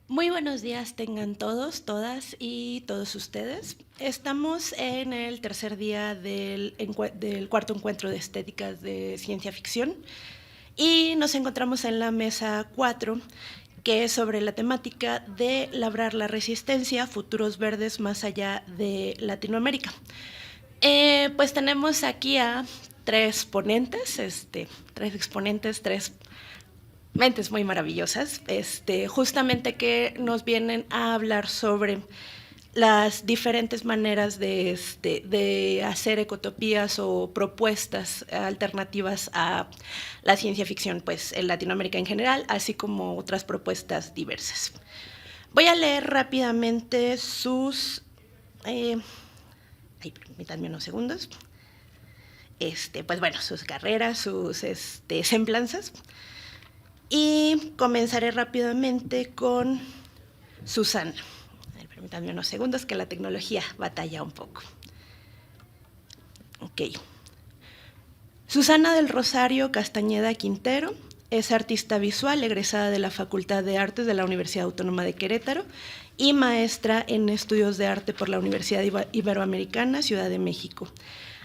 Muy buenos días tengan todos, todas y todos ustedes. Estamos en el tercer día del cuarto encuentro de estéticas de ciencia ficción y nos encontramos en la mesa 4, que es sobre la temática de labrar la resistencia, futuros verdes más allá de Latinoamérica. Pues tenemos aquí a tres ponentes, tres exponentes, tres mentes muy maravillosas, justamente que nos vienen a hablar sobre las diferentes maneras de hacer ecotopías o propuestas alternativas a la ciencia ficción, pues en Latinoamérica en general, así como otras propuestas diversas. Voy a leer rápidamente sus... permítanme unos segundos. Pues bueno, sus carreras, sus semblanzas. Y comenzaré rápidamente con Susana. Permítanme unos segundos que la tecnología batalla un poco. Ok. Susana del Rosario Castañeda Quintero es artista visual, egresada de la Facultad de Artes de la Universidad Autónoma de Querétaro y maestra en estudios de arte por la Universidad Iberoamericana, Ciudad de México.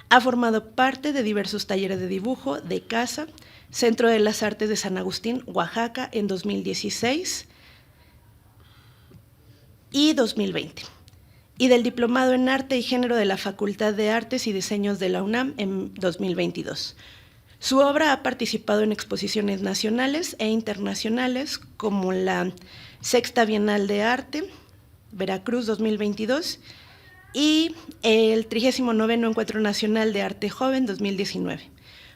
Ha formado parte de diversos talleres de dibujo de casa, Centro de las Artes de San Agustín, Oaxaca, en 2016 y 2020, y del Diplomado en Arte y Género de la Facultad de Artes y Diseños de la UNAM en 2022. Su obra ha participado en exposiciones nacionales e internacionales como la Sexta Bienal de Arte, Veracruz 2022, y el 39º Encuentro Nacional de Arte Joven 2019.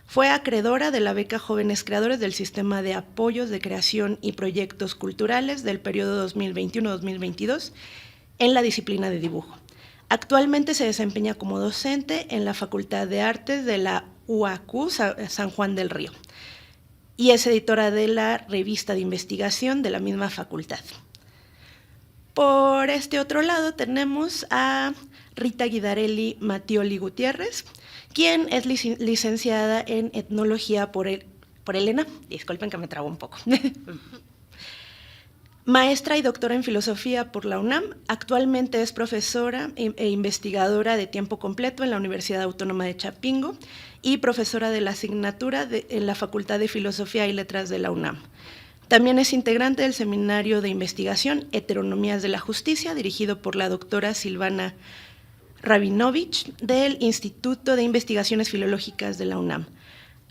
Fue acreedora de la beca Jóvenes Creadores del Sistema de Apoyos de Creación y Proyectos Culturales del periodo 2021-2022 en la disciplina de dibujo. Actualmente se desempeña como docente en la Facultad de Artes de la UAQ San Juan del Río y es editora de la revista de investigación de la misma facultad. Por este otro lado tenemos a Rita Guidarelli Mattioli Gutiérrez, quien es licenciada en etnología por ENA. Disculpen que me trabo un poco. Maestra y doctora en filosofía por la UNAM, actualmente es profesora e investigadora de tiempo completo en la Universidad Autónoma de Chapingo y profesora de la asignatura en la Facultad de Filosofía y Letras de la UNAM. También es integrante del seminario de investigación Heteronomías de la Justicia, dirigido por la doctora Silvana Rabinovich del Instituto de Investigaciones Filológicas de la UNAM.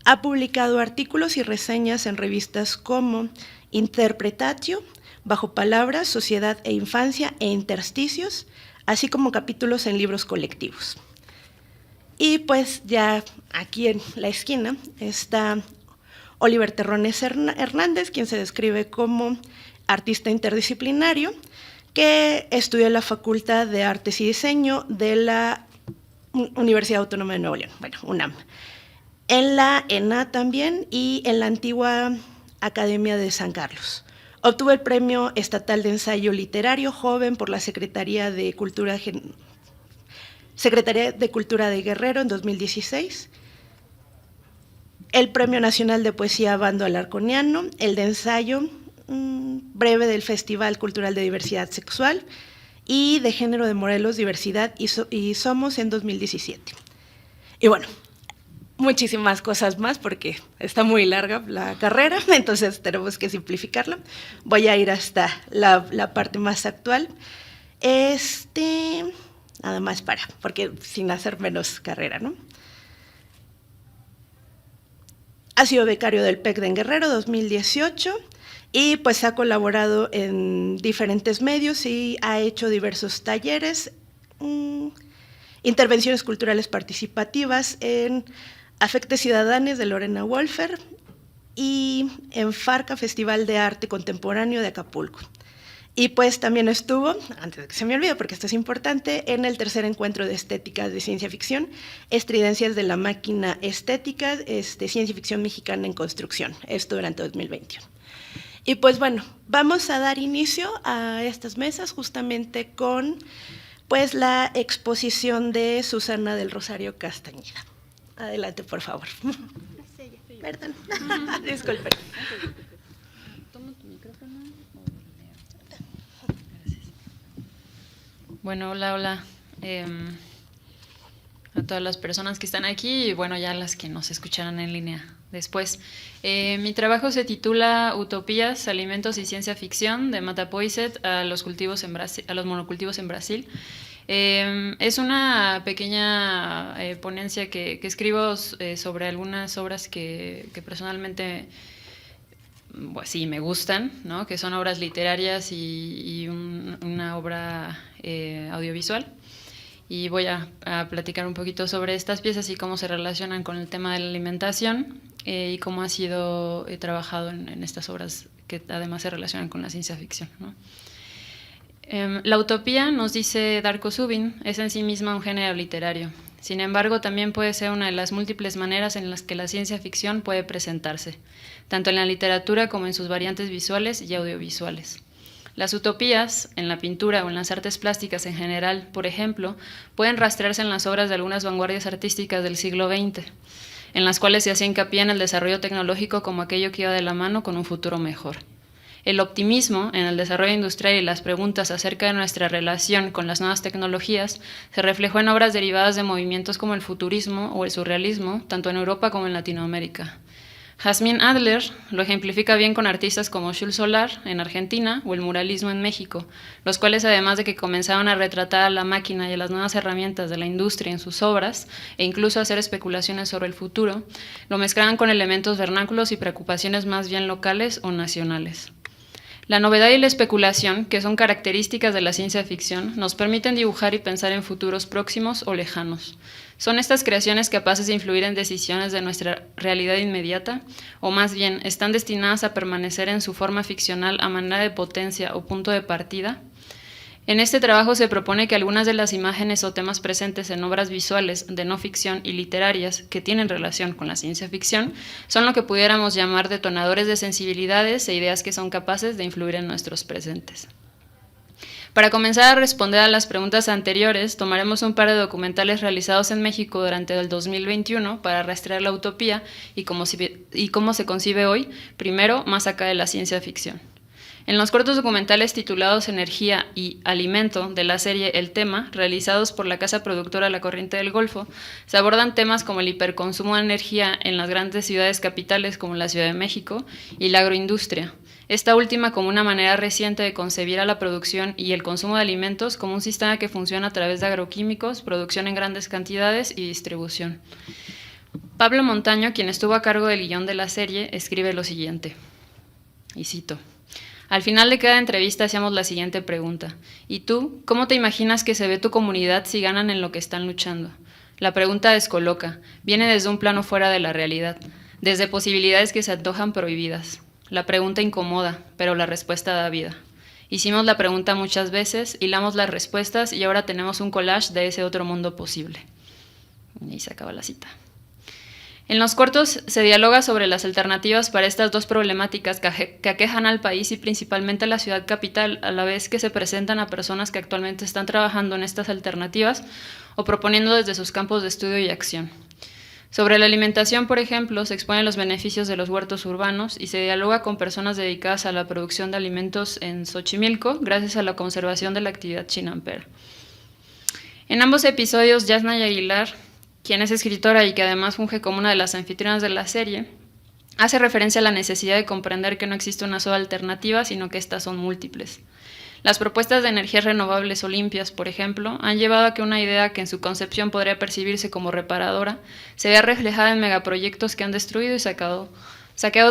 Ha publicado artículos y reseñas en revistas como Interpretatio, Bajo Palabras, Sociedad e Infancia e Intersticios, así como capítulos en libros colectivos. Y pues ya aquí en la esquina está Oliver Terrones Hernández, quien se describe como artista interdisciplinario, que estudió en la Facultad de Artes y Diseño de la Universidad Autónoma de Nuevo León, bueno, UNAM, en la ENA también y en la antigua Academia de San Carlos. Obtuvo el Premio Estatal de Ensayo Literario Joven por la Secretaría de Cultura de Guerrero en 2016, el Premio Nacional de Poesía Bando Alarconiano, el de ensayo breve del Festival Cultural de Diversidad Sexual y de Género de Morelos, Diversidad y Somos en 2017. Y bueno, muchísimas cosas más porque está muy larga la carrera, entonces tenemos que simplificarla. Voy a ir hasta la parte más actual. Nada más porque sin hacer menos carrera, ¿no? Ha sido becario del PEC de Guerrero 2018 y pues ha colaborado en diferentes medios y ha hecho diversos talleres, intervenciones culturales participativas en Afectes Ciudadanes de Lorena Wolfer y en FARCA, Festival de Arte Contemporáneo de Acapulco. Y pues también estuvo, antes de que se me olvide porque esto es importante, en el tercer encuentro de estéticas de ciencia ficción, Estridencias de la Máquina Estética, Ciencia Ficción Mexicana en Construcción, esto durante 2021. Y pues bueno, vamos a dar inicio a estas mesas justamente con pues la exposición de Susana del Rosario Castañeda. Adelante, por favor. Perdón, disculpen. ¿Tomo tu micrófono o leo? Bueno, hola. A todas las personas que están aquí y bueno, ya las que nos escucharán en línea después. Mi trabajo se titula Utopías, Alimentos y Ciencia Ficción, de Matapoiset a los monocultivos en Brasil. Es una pequeña ponencia que escribo sobre algunas obras que personalmente pues, sí me gustan, ¿no? Que son obras literarias y una obra audiovisual. Y voy a platicar un poquito sobre estas piezas y cómo se relacionan con el tema de la alimentación y cómo ha sido trabajado en estas obras que además se relacionan con la ciencia ficción, ¿no? La utopía, nos dice Darko Subin, es en sí misma un género literario. Sin embargo, también puede ser una de las múltiples maneras en las que la ciencia ficción puede presentarse, tanto en la literatura como en sus variantes visuales y audiovisuales. Las utopías, en la pintura o en las artes plásticas en general, por ejemplo, pueden rastrearse en las obras de algunas vanguardias artísticas del siglo XX, en las cuales se hacía hincapié en el desarrollo tecnológico como aquello que iba de la mano con un futuro mejor. El optimismo en el desarrollo industrial y las preguntas acerca de nuestra relación con las nuevas tecnologías se reflejó en obras derivadas de movimientos como el futurismo o el surrealismo, tanto en Europa como en Latinoamérica. Jasmine Adler lo ejemplifica bien con artistas como Jules Solar en Argentina o el muralismo en México, los cuales además de que comenzaron a retratar a la máquina y a las nuevas herramientas de la industria en sus obras e incluso hacer especulaciones sobre el futuro, lo mezclaban con elementos vernáculos y preocupaciones más bien locales o nacionales. La novedad y la especulación, que son características de la ciencia ficción, nos permiten dibujar y pensar en futuros próximos o lejanos. ¿Son estas creaciones capaces de influir en decisiones de nuestra realidad inmediata? ¿O más bien, están destinadas a permanecer en su forma ficcional a manera de potencia o punto de partida? En este trabajo se propone que algunas de las imágenes o temas presentes en obras visuales de no ficción y literarias que tienen relación con la ciencia ficción son lo que pudiéramos llamar detonadores de sensibilidades e ideas que son capaces de influir en nuestros presentes. Para comenzar a responder a las preguntas anteriores, tomaremos un par de documentales realizados en México durante el 2021 para rastrear la utopía y cómo se concibe hoy, primero, más acá de la ciencia ficción. En los cortos documentales titulados Energía y Alimento de la serie El Tema, realizados por la casa productora La Corriente del Golfo, se abordan temas como el hiperconsumo de energía en las grandes ciudades capitales como la Ciudad de México y la agroindustria, esta última como una manera reciente de concebir a la producción y el consumo de alimentos como un sistema que funciona a través de agroquímicos, producción en grandes cantidades y distribución. Pablo Montaño, quien estuvo a cargo del guión de la serie, escribe lo siguiente, y cito: al final de cada entrevista hacíamos la siguiente pregunta. ¿Y tú, cómo te imaginas que se ve tu comunidad si ganan en lo que están luchando? La pregunta descoloca, viene desde un plano fuera de la realidad, desde posibilidades que se antojan prohibidas. La pregunta incomoda, pero la respuesta da vida. Hicimos la pregunta muchas veces, hilamos las respuestas y ahora tenemos un collage de ese otro mundo posible. Y se acaba la cita. En los cortos se dialoga sobre las alternativas para estas dos problemáticas que aquejan al país y principalmente a la ciudad capital, a la vez que se presentan a personas que actualmente están trabajando en estas alternativas o proponiendo desde sus campos de estudio y acción. Sobre la alimentación, por ejemplo, se exponen los beneficios de los huertos urbanos y se dialoga con personas dedicadas a la producción de alimentos en Xochimilco gracias a la conservación de la actividad chinampera. En ambos episodios, Yasnaya Aguilar, quien es escritora y que además funge como una de las anfitrionas de la serie, hace referencia a la necesidad de comprender que no existe una sola alternativa, sino que estas son múltiples. Las propuestas de energías renovables o limpias, por ejemplo, han llevado a que una idea que en su concepción podría percibirse como reparadora se vea reflejada en megaproyectos que han destruido y saqueado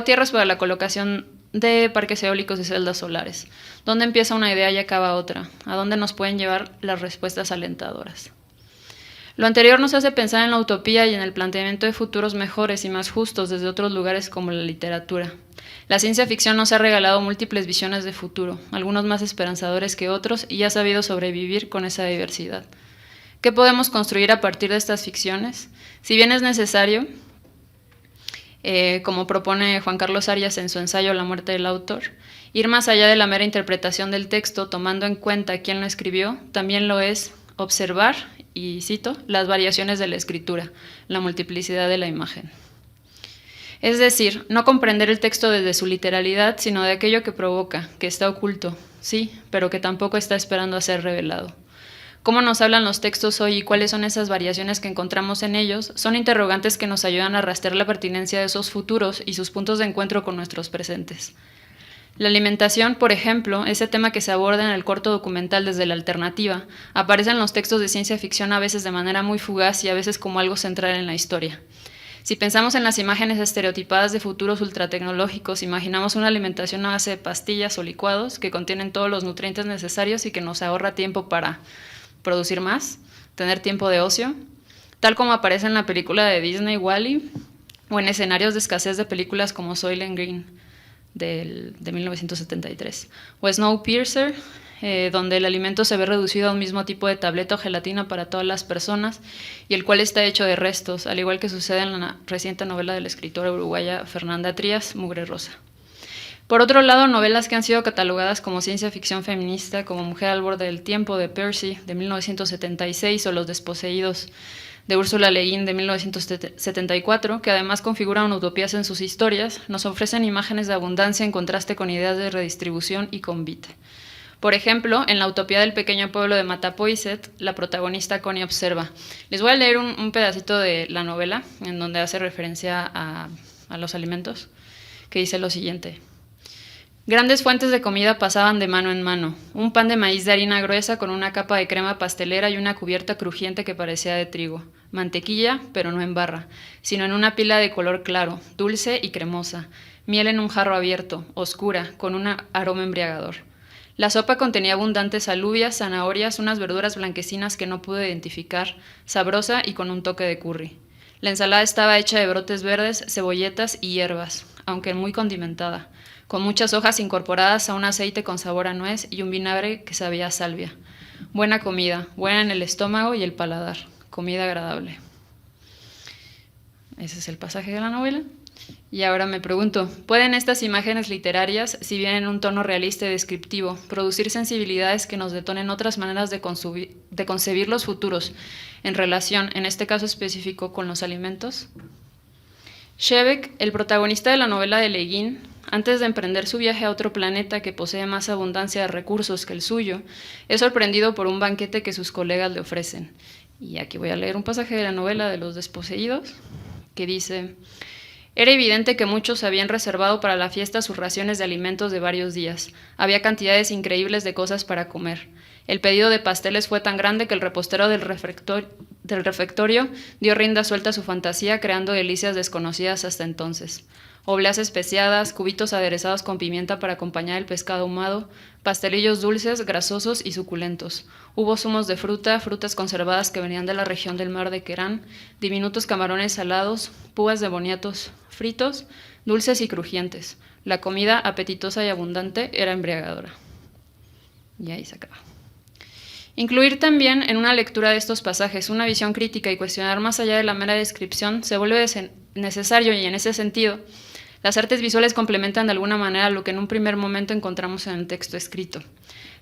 tierras para la colocación de parques eólicos y celdas solares. ¿Dónde empieza una idea y acaba otra? ¿A dónde nos pueden llevar las respuestas alentadoras? Lo anterior nos hace pensar en la utopía y en el planteamiento de futuros mejores y más justos desde otros lugares como la literatura. La ciencia ficción nos ha regalado múltiples visiones de futuro, algunos más esperanzadores que otros, y ha sabido sobrevivir con esa diversidad. ¿Qué podemos construir a partir de estas ficciones? Si bien es necesario, como propone Juan Carlos Arias en su ensayo La muerte del autor, ir más allá de la mera interpretación del texto, tomando en cuenta quién lo escribió, también lo es observar, y cito, las variaciones de la escritura, la multiplicidad de la imagen. Es decir, no comprender el texto desde su literalidad, sino de aquello que provoca, que está oculto, sí, pero que tampoco está esperando a ser revelado. Cómo nos hablan los textos hoy y cuáles son esas variaciones que encontramos en ellos son interrogantes que nos ayudan a rastrear la pertinencia de esos futuros y sus puntos de encuentro con nuestros presentes. La alimentación, por ejemplo, ese tema que se aborda en el corto documental Desde la Alternativa, aparece en los textos de ciencia ficción a veces de manera muy fugaz y a veces como algo central en la historia. Si pensamos en las imágenes estereotipadas de futuros ultratecnológicos, imaginamos una alimentación a base de pastillas o licuados que contienen todos los nutrientes necesarios y que nos ahorra tiempo para producir más, tener tiempo de ocio, tal como aparece en la película de Disney WALL-E o en escenarios de escasez de películas como Soylent Green de 1973, o Snowpiercer, donde el alimento se ve reducido a un mismo tipo de tableta o gelatina para todas las personas y el cual está hecho de restos, al igual que sucede en la reciente novela de la escritora uruguaya Fernanda Trías, Mugre Rosa. Por otro lado, novelas que han sido catalogadas como ciencia ficción feminista, como Mujer al borde del tiempo, de Percy, de 1976, o Los desposeídos, de Úrsula Le Guin, de 1974, que además configuran utopías en sus historias, nos ofrecen imágenes de abundancia en contraste con ideas de redistribución y convite. Por ejemplo, en la utopía del pequeño pueblo de Mattapoisett, la protagonista Connie observa. Les voy a leer un pedacito de la novela, en donde hace referencia a los alimentos, que dice lo siguiente. Grandes fuentes de comida pasaban de mano en mano. Un pan de maíz de harina gruesa con una capa de crema pastelera y una cubierta crujiente que parecía de trigo. Mantequilla, pero no en barra, sino en una pila de color claro, dulce y cremosa. Miel en un jarro abierto, oscura, con un aroma embriagador. La sopa contenía abundantes alubias, zanahorias, unas verduras blanquecinas que no pude identificar, sabrosa y con un toque de curry. La ensalada estaba hecha de brotes verdes, cebolletas y hierbas, aunque muy condimentada, con muchas hojas incorporadas a un aceite con sabor a nuez y un vinagre que sabía a salvia. Buena comida, buena en el estómago y el paladar, comida agradable. Ese es el pasaje de la novela. Y ahora me pregunto, ¿pueden estas imágenes literarias, si bien en un tono realista y descriptivo, producir sensibilidades que nos detonen otras maneras de concebir los futuros en relación, en este caso específico, con los alimentos? Šebek, el protagonista de la novela de Le Guin, antes de emprender su viaje a otro planeta que posee más abundancia de recursos que el suyo, es sorprendido por un banquete que sus colegas le ofrecen. Y aquí voy a leer un pasaje de la novela de Los desposeídos, que dice: Era evidente que muchos habían reservado para la fiesta sus raciones de alimentos de varios días. Había cantidades increíbles de cosas para comer. El pedido de pasteles fue tan grande que el repostero del refectorio dio rienda suelta a su fantasía, creando delicias desconocidas hasta entonces. Obleas especiadas, cubitos aderezados con pimienta para acompañar el pescado ahumado, pastelillos dulces, grasosos y suculentos. Hubo zumos de fruta, frutas conservadas que venían de la región del mar de Kerán, diminutos camarones salados, púas de boniatos fritos, dulces y crujientes. La comida, apetitosa y abundante, era embriagadora. Y ahí se acaba. Incluir también en una lectura de estos pasajes una visión crítica y cuestionar más allá de la mera descripción se vuelve necesario, y en ese sentido, las artes visuales complementan de alguna manera lo que en un primer momento encontramos en el texto escrito.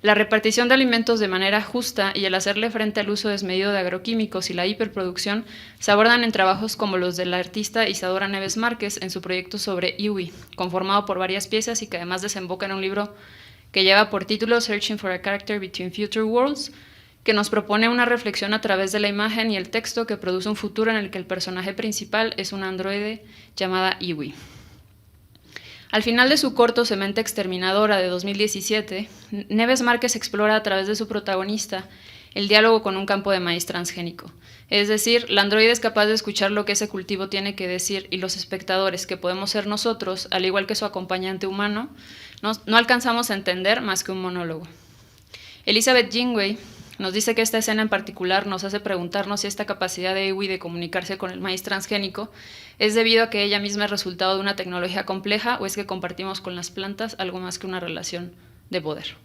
La repartición de alimentos de manera justa y el hacerle frente al uso desmedido de agroquímicos y la hiperproducción se abordan en trabajos como los de la artista Isadora Neves Márquez en su proyecto sobre Iwi, conformado por varias piezas y que además desemboca en un libro que lleva por título Searching for a Character Between Future Worlds, que nos propone una reflexión a través de la imagen y el texto que produce un futuro en el que el personaje principal es una androide llamada Iwi. Al final de su corto Semente Exterminadora de 2017, Neves Márquez explora a través de su protagonista el diálogo con un campo de maíz transgénico. Es decir, la androide es capaz de escuchar lo que ese cultivo tiene que decir y los espectadores, que podemos ser nosotros, al igual que su acompañante humano, no alcanzamos a entender más que un monólogo. Elizabeth Jingway nos dice que esta escena en particular nos hace preguntarnos si esta capacidad de Iwi de comunicarse con el maíz transgénico es debido a que ella misma es resultado de una tecnología compleja o es que compartimos con las plantas algo más que una relación de poder.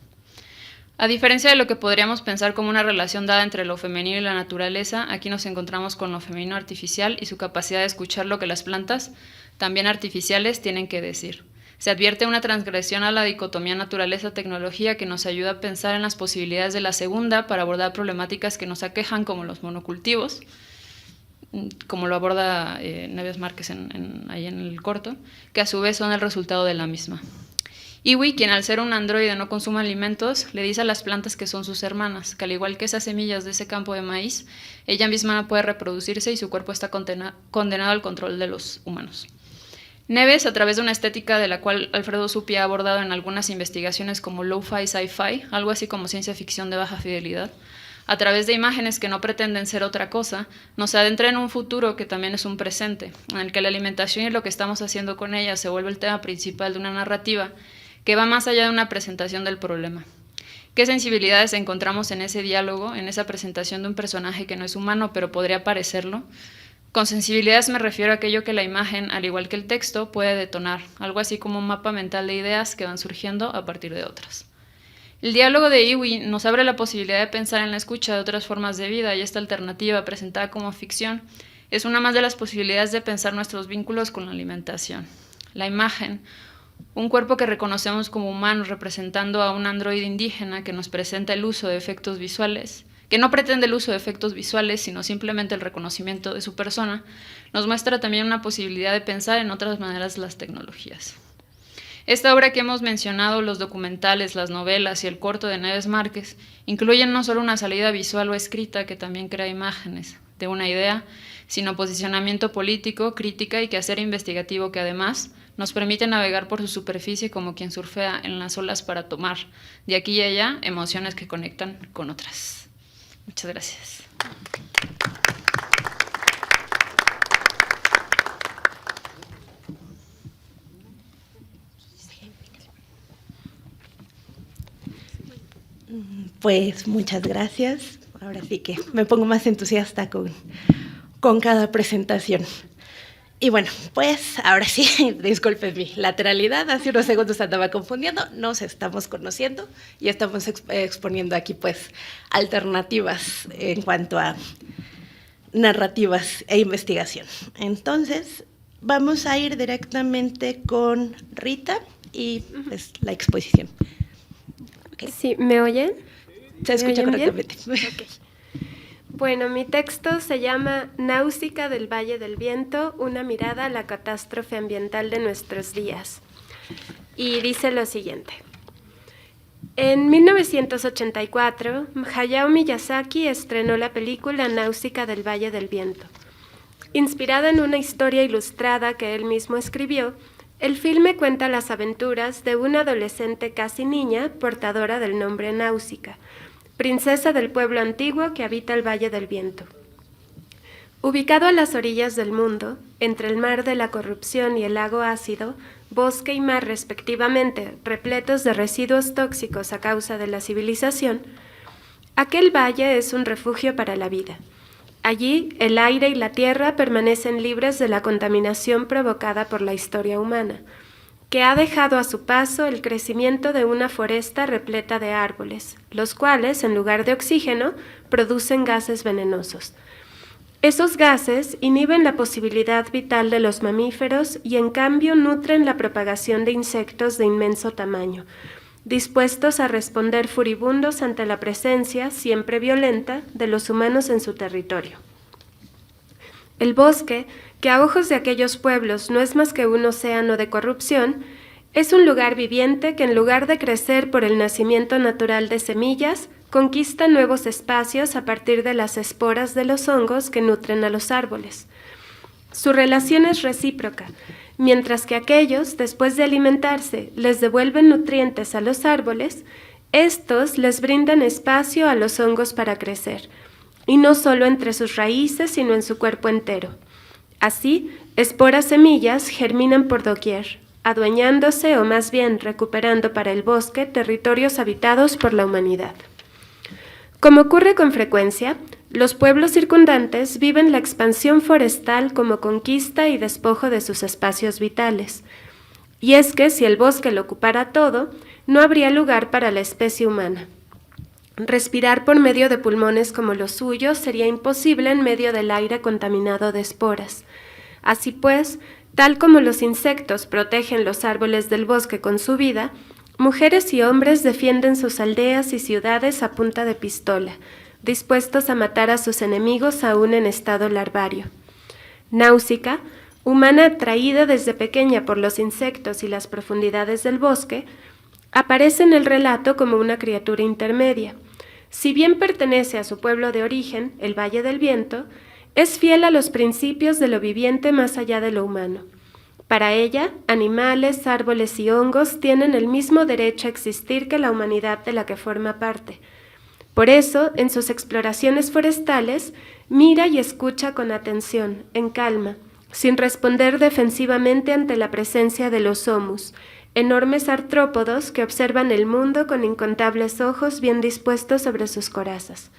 A diferencia de lo que podríamos pensar como una relación dada entre lo femenino y la naturaleza, aquí nos encontramos con lo femenino artificial y su capacidad de escuchar lo que las plantas, también artificiales, tienen que decir. Se advierte una transgresión a la dicotomía naturaleza-tecnología que nos ayuda a pensar en las posibilidades de la segunda para abordar problemáticas que nos aquejan como los monocultivos, como lo aborda Neves Márquez ahí en el corto, que a su vez son el resultado de la misma. Iwi, quien al ser un androide no consume alimentos, le dice a las plantas que son sus hermanas, que al igual que esas semillas de ese campo de maíz, ella misma no puede reproducirse y su cuerpo está condenado al control de los humanos. Neves, a través de una estética de la cual Alfredo Zuppi ha abordado en algunas investigaciones como lo-fi sci-fi, algo así como ciencia ficción de baja fidelidad, a través de imágenes que no pretenden ser otra cosa, nos adentra en un futuro que también es un presente, en el que la alimentación y lo que estamos haciendo con ella se vuelve el tema principal de una narrativa que va más allá de una presentación del problema. ¿Qué sensibilidades encontramos en ese diálogo, en esa presentación de un personaje que no es humano, pero podría parecerlo? Con sensibilidades me refiero a aquello que la imagen, al igual que el texto, puede detonar, algo así como un mapa mental de ideas que van surgiendo a partir de otras. El diálogo de Iwi nos abre la posibilidad de pensar en la escucha de otras formas de vida, y esta alternativa, presentada como ficción, es una más de las posibilidades de pensar nuestros vínculos con la alimentación. La imagen, un cuerpo que reconocemos como humano representando a un androide indígena que nos presenta el uso de efectos visuales, que no pretende el uso de efectos visuales, sino simplemente el reconocimiento de su persona, nos muestra también una posibilidad de pensar en otras maneras las tecnologías. Esta obra que hemos mencionado, los documentales, las novelas y el corto de Neves Márquez, incluyen no solo una salida visual o escrita que también crea imágenes de una idea, sino posicionamiento político, crítica y quehacer investigativo que además nos permite navegar por su superficie como quien surfea en las olas para tomar de aquí y allá emociones que conectan con otras. Muchas gracias. Pues muchas gracias. Ahora sí que me pongo más entusiasta con cada presentación. Y bueno, pues ahora sí, disculpen mi lateralidad, hace unos segundos andaba confundiendo, nos estamos conociendo y estamos exponiendo aquí pues alternativas en cuanto a narrativas e investigación. Entonces, vamos a ir directamente con Rita y pues, la exposición. Okay. Sí, ¿me oyen? Se escucha correctamente. Okay. Bueno, mi texto se llama Náusica del Valle del Viento, una mirada a la catástrofe ambiental de nuestros días. Y dice lo siguiente. En 1984, Hayao Miyazaki estrenó la película Náusica del Valle del Viento. Inspirada en una historia ilustrada que él mismo escribió, el filme cuenta las aventuras de una adolescente casi niña portadora del nombre Náusica, princesa del pueblo antiguo que habita el Valle del Viento. Ubicado a las orillas del mundo, entre el mar de la corrupción y el lago ácido, bosque y mar respectivamente, repletos de residuos tóxicos a causa de la civilización, aquel valle es un refugio para la vida. Allí, el aire y la tierra permanecen libres de la contaminación provocada por la historia humana, que ha dejado a su paso el crecimiento de una foresta repleta de árboles, los cuales, en lugar de oxígeno, producen gases venenosos. Esos gases inhiben la posibilidad vital de los mamíferos y, en cambio, nutren la propagación de insectos de inmenso tamaño, dispuestos a responder furibundos ante la presencia, siempre violenta, de los humanos en su territorio. El bosque, que a ojos de aquellos pueblos no es más que un océano de corrupción, es un lugar viviente que en lugar de crecer por el nacimiento natural de semillas, conquista nuevos espacios a partir de las esporas de los hongos que nutren a los árboles. Su relación es recíproca, mientras que aquellos, después de alimentarse, les devuelven nutrientes a los árboles, estos les brindan espacio a los hongos para crecer, y no solo entre sus raíces, sino en su cuerpo entero. Así, esporas semillas germinan por doquier, adueñándose o más bien recuperando para el bosque territorios habitados por la humanidad. Como ocurre con frecuencia, los pueblos circundantes viven la expansión forestal como conquista y despojo de sus espacios vitales. Y es que si el bosque lo ocupara todo, no habría lugar para la especie humana. Respirar por medio de pulmones como los suyos sería imposible en medio del aire contaminado de esporas. Así pues, tal como los insectos protegen los árboles del bosque con su vida, mujeres y hombres defienden sus aldeas y ciudades a punta de pistola, dispuestos a matar a sus enemigos aún en estado larvario. Náusica, humana atraída desde pequeña por los insectos y las profundidades del bosque, Aparece en el relato como una criatura intermedia. Si bien pertenece a su pueblo de origen, el Valle del Viento, es fiel a los principios de lo viviente más allá de lo humano. Para ella, animales, árboles y hongos tienen el mismo derecho a existir que la humanidad de la que forma parte. Por eso, en sus exploraciones forestales, mira y escucha con atención, en calma, sin responder defensivamente ante la presencia de los homus, enormes artrópodos que observan el mundo con incontables ojos bien dispuestos sobre sus corazas.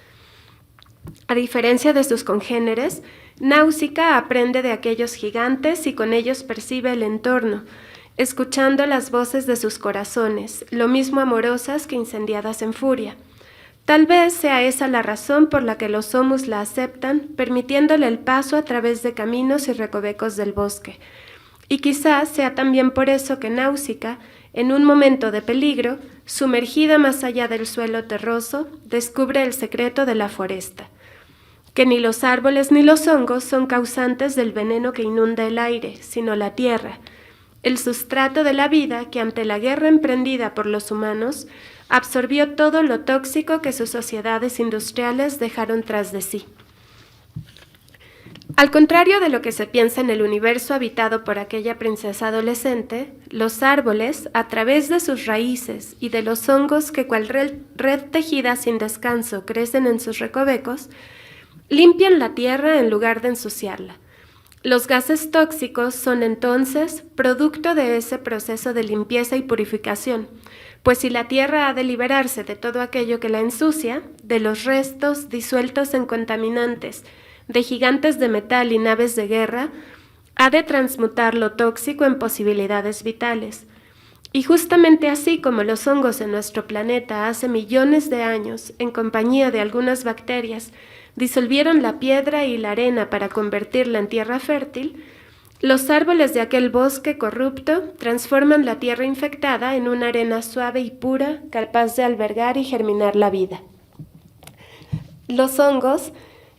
A diferencia de sus congéneres, Náusica aprende de aquellos gigantes y con ellos percibe el entorno, escuchando las voces de sus corazones, lo mismo amorosas que incendiadas en furia. Tal vez sea esa la razón por la que los homus la aceptan, permitiéndole el paso a través de caminos y recovecos del bosque. Y quizás sea también por eso que Náusica, en un momento de peligro, sumergida más allá del suelo terroso, descubre el secreto de la foresta. Que ni los árboles ni los hongos son causantes del veneno que inunda el aire, sino la tierra, el sustrato de la vida que ante la guerra emprendida por los humanos absorbió todo lo tóxico que sus sociedades industriales dejaron tras de sí. Al contrario de lo que se piensa en el universo habitado por aquella princesa adolescente, los árboles, a través de sus raíces y de los hongos que cual red tejida sin descanso crecen en sus recovecos, limpian la tierra en lugar de ensuciarla. Los gases tóxicos son entonces producto de ese proceso de limpieza y purificación, pues si la tierra ha de liberarse de todo aquello que la ensucia, de los restos disueltos en contaminantes, de gigantes de metal y naves de guerra, ha de transmutar lo tóxico en posibilidades vitales. Y justamente así como los hongos en nuestro planeta hace millones de años, en compañía de algunas bacterias, disolvieron la piedra y la arena para convertirla en tierra fértil, los árboles de aquel bosque corrupto transforman la tierra infectada en una arena suave y pura, capaz de albergar y germinar la vida. Los hongos,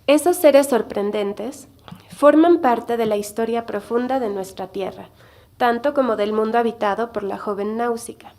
esos seres sorprendentes, forman parte de la historia profunda de nuestra tierra, tanto como del mundo habitado por la joven Náusica.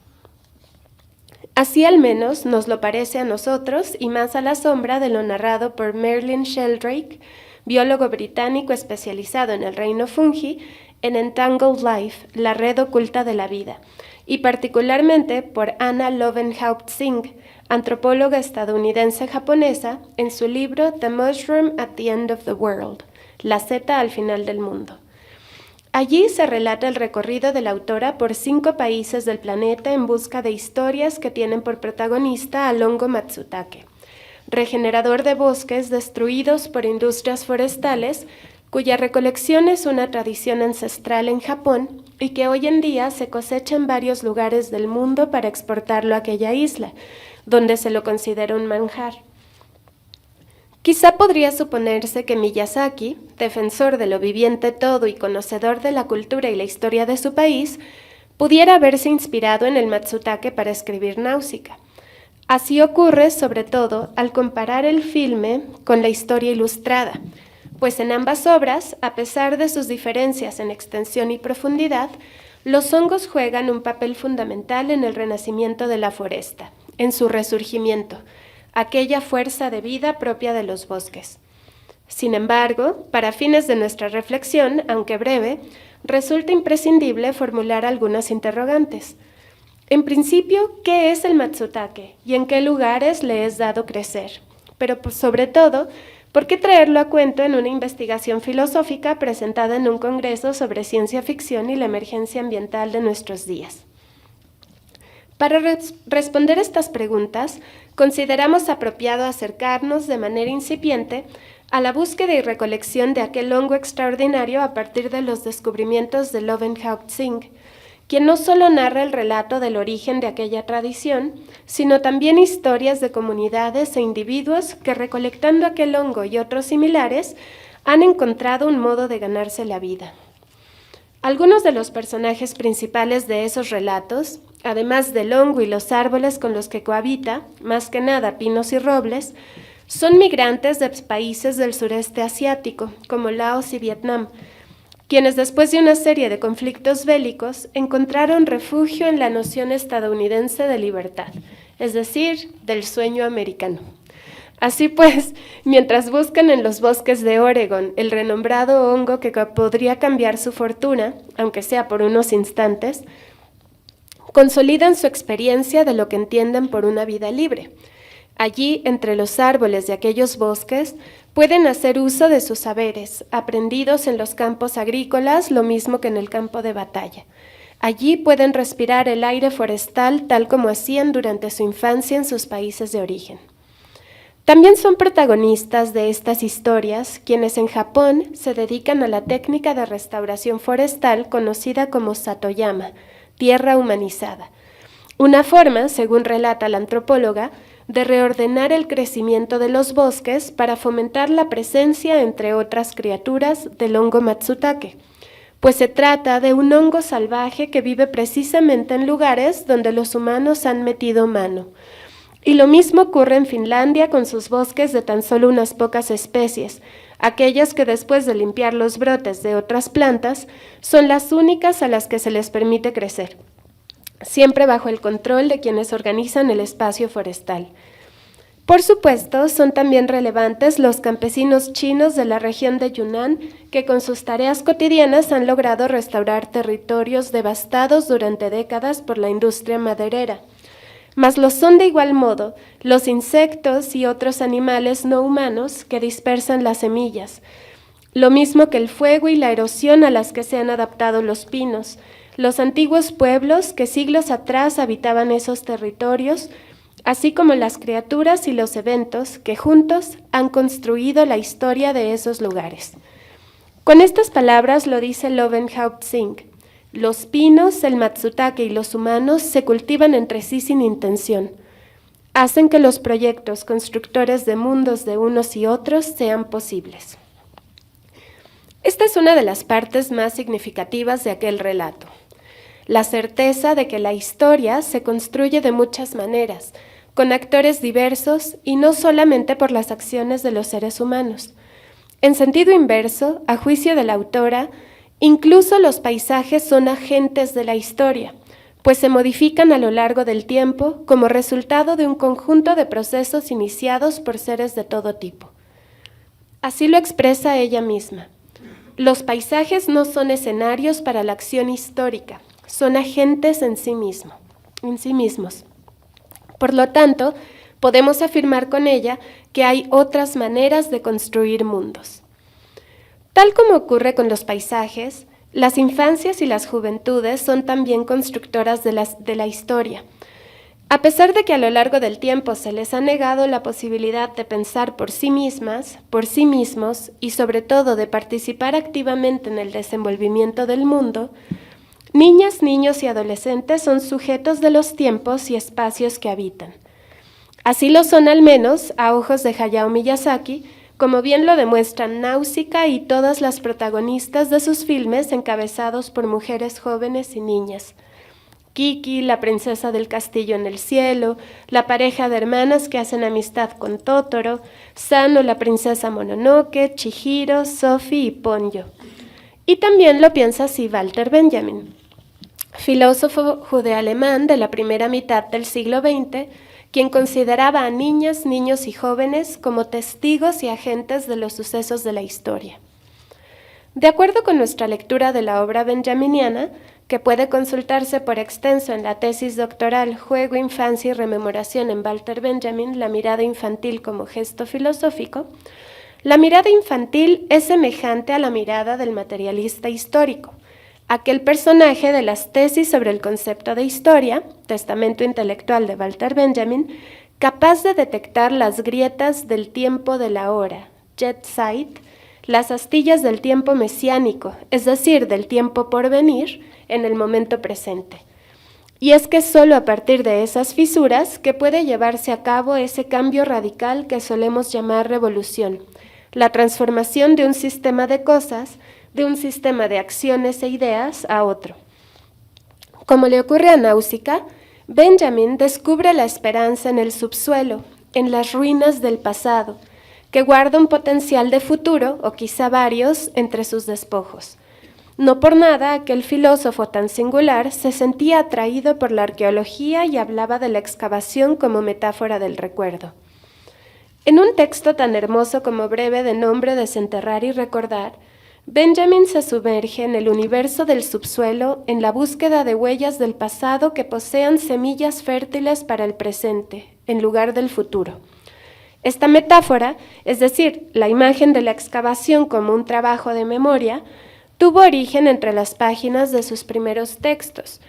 Así al menos nos lo parece a nosotros y más a la sombra de lo narrado por Merlin Sheldrake, biólogo británico especializado en el reino fungi, en Entangled Life, la red oculta de la vida, y particularmente por Anna Lovenhaupt-Singh, antropóloga estadounidense-japonesa, en su libro The Mushroom at the End of the World, la seta al final del mundo. Allí se relata el recorrido de la autora por 5 países del planeta en busca de historias que tienen por protagonista al hongo Matsutake, regenerador de bosques destruidos por industrias forestales, cuya recolección es una tradición ancestral en Japón y que hoy en día se cosecha en varios lugares del mundo para exportarlo a aquella isla, donde se lo considera un manjar. Quizá podría suponerse que Miyazaki, defensor de lo viviente todo y conocedor de la cultura y la historia de su país, pudiera haberse inspirado en el Matsutake para escribir Náusica. Así ocurre sobre todo al comparar el filme con la historia ilustrada, pues en ambas obras, a pesar de sus diferencias en extensión y profundidad, los hongos juegan un papel fundamental en el renacimiento de la foresta, en su resurgimiento, aquella fuerza de vida propia de los bosques. Sin embargo, para fines de nuestra reflexión, aunque breve, resulta imprescindible formular algunas interrogantes. En principio, ¿qué es el Matsutake y en qué lugares le es dado crecer? Pero sobre todo, ¿por qué traerlo a cuento en una investigación filosófica presentada en un congreso sobre ciencia ficción y la emergencia ambiental de nuestros días? Para responder estas preguntas, consideramos apropiado acercarnos de manera incipiente a la búsqueda y recolección de aquel hongo extraordinario a partir de los descubrimientos de Lovenhaupt-Singh, quien no solo narra el relato del origen de aquella tradición, sino también historias de comunidades e individuos que, recolectando aquel hongo y otros similares, han encontrado un modo de ganarse la vida. Algunos de los personajes principales de esos relatos, además del hongo y los árboles con los que cohabita, más que nada pinos y robles, son migrantes de países del sureste asiático, como Laos y Vietnam, quienes después de una serie de conflictos bélicos encontraron refugio en la noción estadounidense de libertad, es decir, del sueño americano. Así pues, mientras buscan en los bosques de Oregon el renombrado hongo que podría cambiar su fortuna, aunque sea por unos instantes, consolidan su experiencia de lo que entienden por una vida libre. Allí, entre los árboles de aquellos bosques, pueden hacer uso de sus saberes, aprendidos en los campos agrícolas, lo mismo que en el campo de batalla. Allí pueden respirar el aire forestal tal como hacían durante su infancia en sus países de origen. También son protagonistas de estas historias quienes en Japón se dedican a la técnica de restauración forestal conocida como Satoyama, tierra humanizada. Una forma, según relata la antropóloga, de reordenar el crecimiento de los bosques para fomentar la presencia, entre otras criaturas, del hongo matsutake, pues se trata de un hongo salvaje que vive precisamente en lugares donde los humanos han metido mano. Y lo mismo ocurre en Finlandia con sus bosques de tan solo unas pocas especies, aquellas que después de limpiar los brotes de otras plantas son las únicas a las que se les permite crecer, siempre bajo el control de quienes organizan el espacio forestal. Por supuesto, son también relevantes los campesinos chinos de la región de Yunnan que con sus tareas cotidianas han logrado restaurar territorios devastados durante décadas por la industria maderera. Mas lo son de igual modo los insectos y otros animales no humanos que dispersan las semillas, lo mismo que el fuego y la erosión a las que se han adaptado los pinos, los antiguos pueblos que siglos atrás habitaban esos territorios, así como las criaturas y los eventos que juntos han construido la historia de esos lugares. Con estas palabras lo dice Lovenhaupt Singh: los pinos, el matsutake y los humanos se cultivan entre sí sin intención. Hacen que los proyectos constructores de mundos de unos y otros sean posibles. Esta es una de las partes más significativas de aquel relato. La certeza de que la historia se construye de muchas maneras, con actores diversos y no solamente por las acciones de los seres humanos. En sentido inverso, a juicio de la autora, incluso los paisajes son agentes de la historia, pues se modifican a lo largo del tiempo como resultado de un conjunto de procesos iniciados por seres de todo tipo. Así lo expresa ella misma. Los paisajes no son escenarios para la acción histórica, son agentes en sí mismos. Por lo tanto, podemos afirmar con ella que hay otras maneras de construir mundos. Tal como ocurre con los paisajes, las infancias y las juventudes son también constructoras de la historia. A pesar de que a lo largo del tiempo se les ha negado la posibilidad de pensar por sí mismas, por sí mismos y sobre todo de participar activamente en el desenvolvimiento del mundo, niñas, niños y adolescentes son sujetos de los tiempos y espacios que habitan. Así lo son al menos, a ojos de Hayao Miyazaki, como bien lo demuestran Náusica y todas las protagonistas de sus filmes encabezados por mujeres jóvenes y niñas. Kiki, la princesa del castillo en el cielo, la pareja de hermanas que hacen amistad con Totoro, Sano, la princesa Mononoke, Chihiro, Sophie y Ponyo. Y también lo piensa así Walter Benjamin, filósofo judeo-alemán de la primera mitad del siglo XX, quien consideraba a niñas, niños y jóvenes como testigos y agentes de los sucesos de la historia. De acuerdo con nuestra lectura de la obra benjaminiana, que puede consultarse por extenso en la tesis doctoral Juego, Infancia y Rememoración en Walter Benjamin, la mirada infantil como gesto filosófico, la mirada infantil es semejante a la mirada del materialista histórico, aquel personaje de las tesis sobre el concepto de historia, testamento intelectual de Walter Benjamin, capaz de detectar las grietas del tiempo de la hora, Jetzeit, las astillas del tiempo mesiánico, es decir, del tiempo por venir, en el momento presente. Y es que solo a partir de esas fisuras que puede llevarse a cabo ese cambio radical que solemos llamar revolución, la transformación de un sistema de cosas, de un sistema de acciones e ideas a otro. Como le ocurre a Náusica, Benjamin descubre la esperanza en el subsuelo, en las ruinas del pasado, que guarda un potencial de futuro, o quizá varios, entre sus despojos. No por nada aquel filósofo tan singular se sentía atraído por la arqueología y hablaba de la excavación como metáfora del recuerdo. En un texto tan hermoso como breve de nombre Desenterrar y recordar, Benjamin se sumerge en el universo del subsuelo en la búsqueda de huellas del pasado que posean semillas fértiles para el presente, en lugar del futuro. Esta metáfora, es decir, la imagen de la excavación como un trabajo de memoria, tuvo origen entre las páginas de sus primeros textos,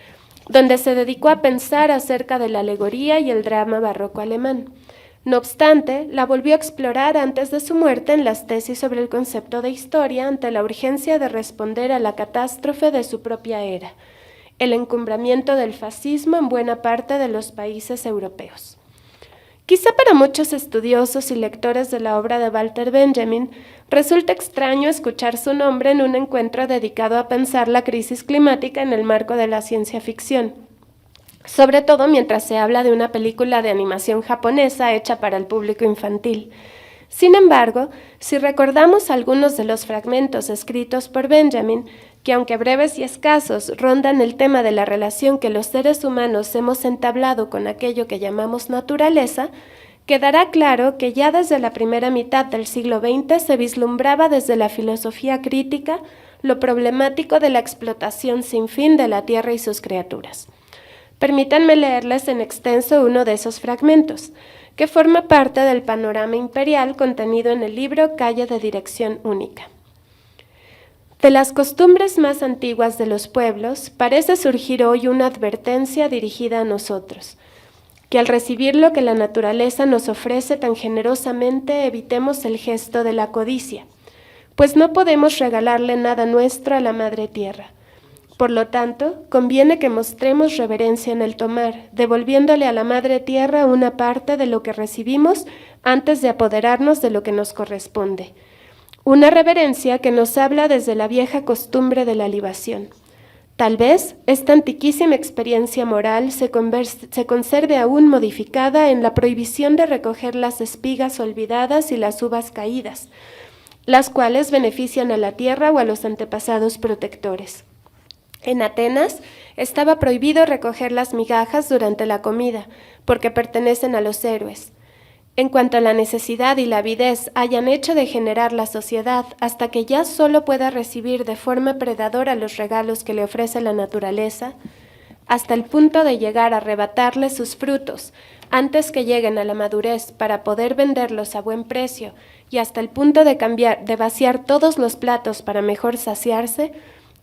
donde se dedicó a pensar acerca de la alegoría y el drama barroco alemán. No obstante, la volvió a explorar antes de su muerte en las tesis sobre el concepto de historia ante la urgencia de responder a la catástrofe de su propia era, el encumbramiento del fascismo en buena parte de los países europeos. Quizá para muchos estudiosos y lectores de la obra de Walter Benjamin resulta extraño escuchar su nombre en un encuentro dedicado a pensar la crisis climática en el marco de la ciencia ficción, sobre todo mientras se habla de una película de animación japonesa hecha para el público infantil. Sin embargo, si recordamos algunos de los fragmentos escritos por Benjamin, que aunque breves y escasos rondan el tema de la relación que los seres humanos hemos entablado con aquello que llamamos naturaleza, quedará claro que ya desde la primera mitad del siglo XX se vislumbraba desde la filosofía crítica lo problemático de la explotación sin fin de la tierra y sus criaturas. Permítanme leerles en extenso uno de esos fragmentos, que forma parte del panorama imperial contenido en el libro Calle de Dirección Única. De las costumbres más antiguas de los pueblos, parece surgir hoy una advertencia dirigida a nosotros, que al recibir lo que la naturaleza nos ofrece tan generosamente evitemos el gesto de la codicia, pues no podemos regalarle nada nuestro a la Madre Tierra. Por lo tanto, conviene que mostremos reverencia en el tomar, devolviéndole a la Madre Tierra una parte de lo que recibimos antes de apoderarnos de lo que nos corresponde. Una reverencia que nos habla desde la vieja costumbre de la libación. Tal vez esta antiquísima experiencia moral se conserve aún modificada en la prohibición de recoger las espigas olvidadas y las uvas caídas, las cuales benefician a la tierra o a los antepasados protectores. En Atenas estaba prohibido recoger las migajas durante la comida, porque pertenecen a los héroes. En cuanto a la necesidad y la avidez hayan hecho degenerar la sociedad hasta que ya solo pueda recibir de forma predadora los regalos que le ofrece la naturaleza, hasta el punto de llegar a arrebatarle sus frutos antes que lleguen a la madurez para poder venderlos a buen precio y hasta el punto de vaciar todos los platos para mejor saciarse,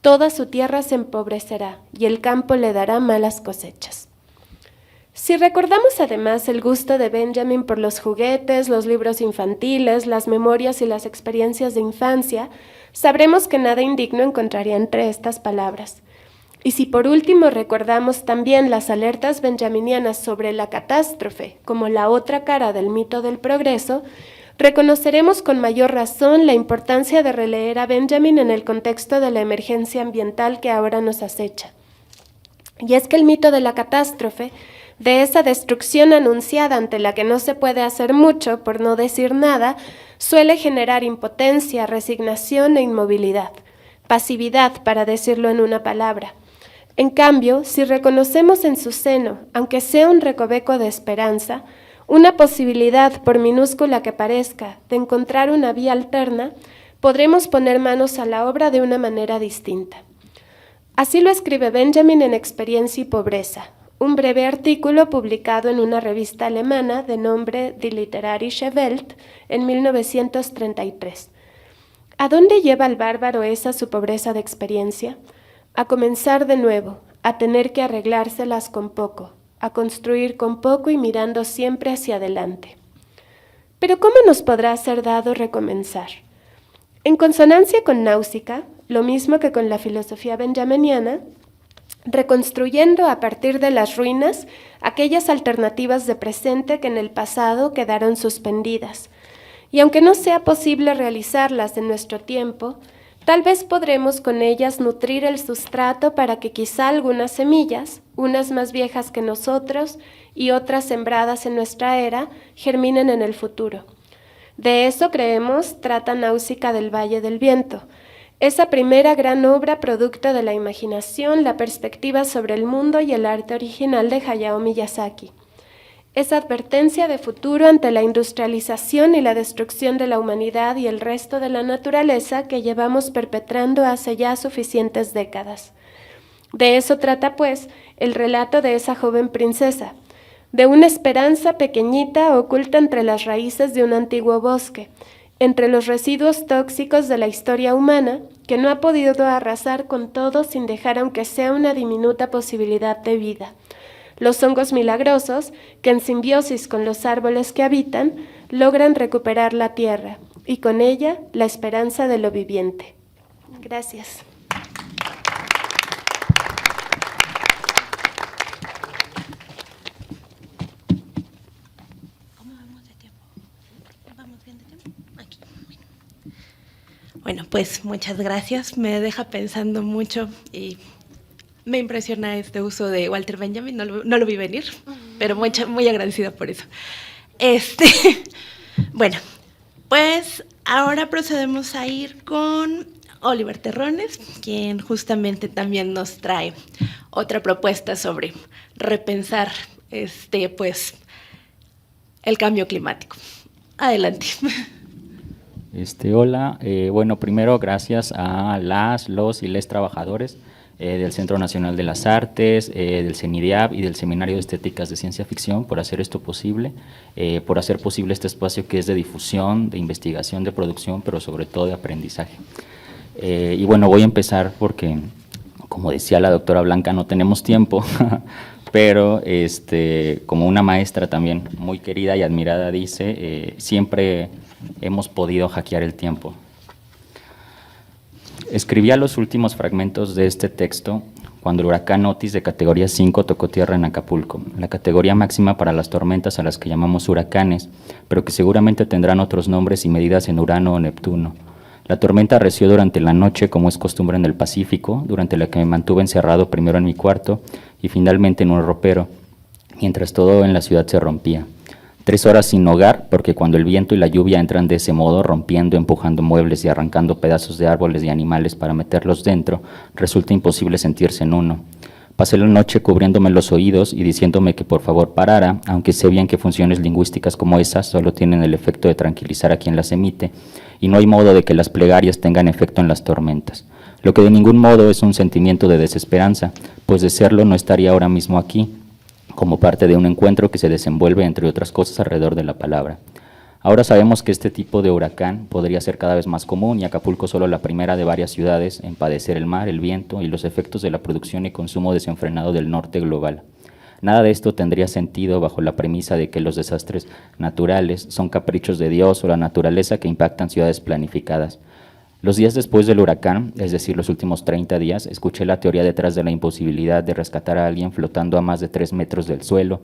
toda su tierra se empobrecerá y el campo le dará malas cosechas. Si recordamos además el gusto de Benjamin por los juguetes, los libros infantiles, las memorias y las experiencias de infancia, sabremos que nada indigno encontraría entre estas palabras. Y si por último recordamos también las alertas benjaminianas sobre la catástrofe como la otra cara del mito del progreso, reconoceremos con mayor razón la importancia de releer a Benjamin en el contexto de la emergencia ambiental que ahora nos acecha. Y es que el mito de la catástrofe, de esa destrucción anunciada ante la que no se puede hacer mucho, por no decir nada, suele generar impotencia, resignación e inmovilidad, pasividad, para decirlo en una palabra. En cambio, si reconocemos en su seno, aunque sea un recoveco de esperanza, una posibilidad, por minúscula que parezca, de encontrar una vía alterna, podremos poner manos a la obra de una manera distinta. Así lo escribe Benjamin en Experiencia y Pobreza, un breve artículo publicado en una revista alemana de nombre Die Literarische Welt en 1933. ¿A dónde lleva al bárbaro esa su pobreza de experiencia? A comenzar de nuevo, a tener que arreglárselas con poco, a construir con poco y mirando siempre hacia adelante. Pero ¿cómo nos podrá ser dado recomenzar? En consonancia con Náusica, lo mismo que con la filosofía benjaminiana, reconstruyendo a partir de las ruinas aquellas alternativas de presente que en el pasado quedaron suspendidas. Y aunque no sea posible realizarlas en nuestro tiempo, tal vez podremos con ellas nutrir el sustrato para que quizá algunas semillas, unas más viejas que nosotros y otras sembradas en nuestra era, germinen en el futuro. De eso, creemos, trata Náusica del Valle del Viento, Esa primera gran obra producto de la imaginación, la perspectiva sobre el mundo y el arte original de Hayao Miyazaki. Esa advertencia de futuro ante la industrialización y la destrucción de la humanidad y el resto de la naturaleza que llevamos perpetrando hace ya suficientes décadas. De eso trata, pues, el relato de esa joven princesa, de una esperanza pequeñita oculta entre las raíces de un antiguo bosque, entre los residuos tóxicos de la historia humana, que no ha podido arrasar con todo sin dejar aunque sea una diminuta posibilidad de vida. Los hongos milagrosos, que en simbiosis con los árboles que habitan, logran recuperar la tierra, y con ella la esperanza de lo viviente. Gracias. Bueno, pues muchas gracias. Me deja pensando mucho y me impresiona este uso de Walter Benjamin. No lo vi venir, pero muy agradecida por eso. Bueno, pues ahora procedemos a ir con Oliver Terrones, quien justamente también nos trae otra propuesta sobre repensar pues, el cambio climático. Adelante. Hola, bueno, primero gracias a los y les trabajadores del Centro Nacional de las Artes, del CENIDEAP y del Seminario de Estéticas de Ciencia Ficción por hacer esto posible, por hacer posible este espacio que es de difusión, de investigación, de producción, pero sobre todo de aprendizaje. Y bueno, voy a empezar porque, como decía la doctora Blanca, no tenemos tiempo, pero como una maestra también muy querida y admirada dice, siempre hemos podido hackear el tiempo. Escribía los últimos fragmentos de este texto cuando el huracán Otis de categoría 5 tocó tierra en Acapulco, la categoría máxima para las tormentas a las que llamamos huracanes, pero que seguramente tendrán otros nombres y medidas en Urano o Neptuno. La tormenta arreció durante la noche, como es costumbre en el Pacífico, durante la que me mantuve encerrado primero en mi cuarto y finalmente en un ropero, mientras todo en la ciudad se rompía. 3 horas sin hogar, porque cuando el viento y la lluvia entran de ese modo, rompiendo, empujando muebles y arrancando pedazos de árboles y animales para meterlos dentro, resulta imposible sentirse en uno. Pasé la noche cubriéndome los oídos y diciéndome que por favor parara, aunque sé bien que funciones lingüísticas como esas solo tienen el efecto de tranquilizar a quien las emite, y no hay modo de que las plegarias tengan efecto en las tormentas. Lo que de ningún modo es un sentimiento de desesperanza, pues de serlo no estaría ahora mismo aquí, como parte de un encuentro que se desenvuelve, entre otras cosas, alrededor de la palabra. Ahora sabemos que este tipo de huracán podría ser cada vez más común y Acapulco solo la primera de varias ciudades en padecer el mar, el viento y los efectos de la producción y consumo desenfrenado del norte global. Nada de esto tendría sentido bajo la premisa de que los desastres naturales son caprichos de Dios o la naturaleza que impactan ciudades planificadas. Los días después del huracán, es decir, los últimos 30 días, escuché la teoría detrás de la imposibilidad de rescatar a alguien flotando a más de 3 metros del suelo,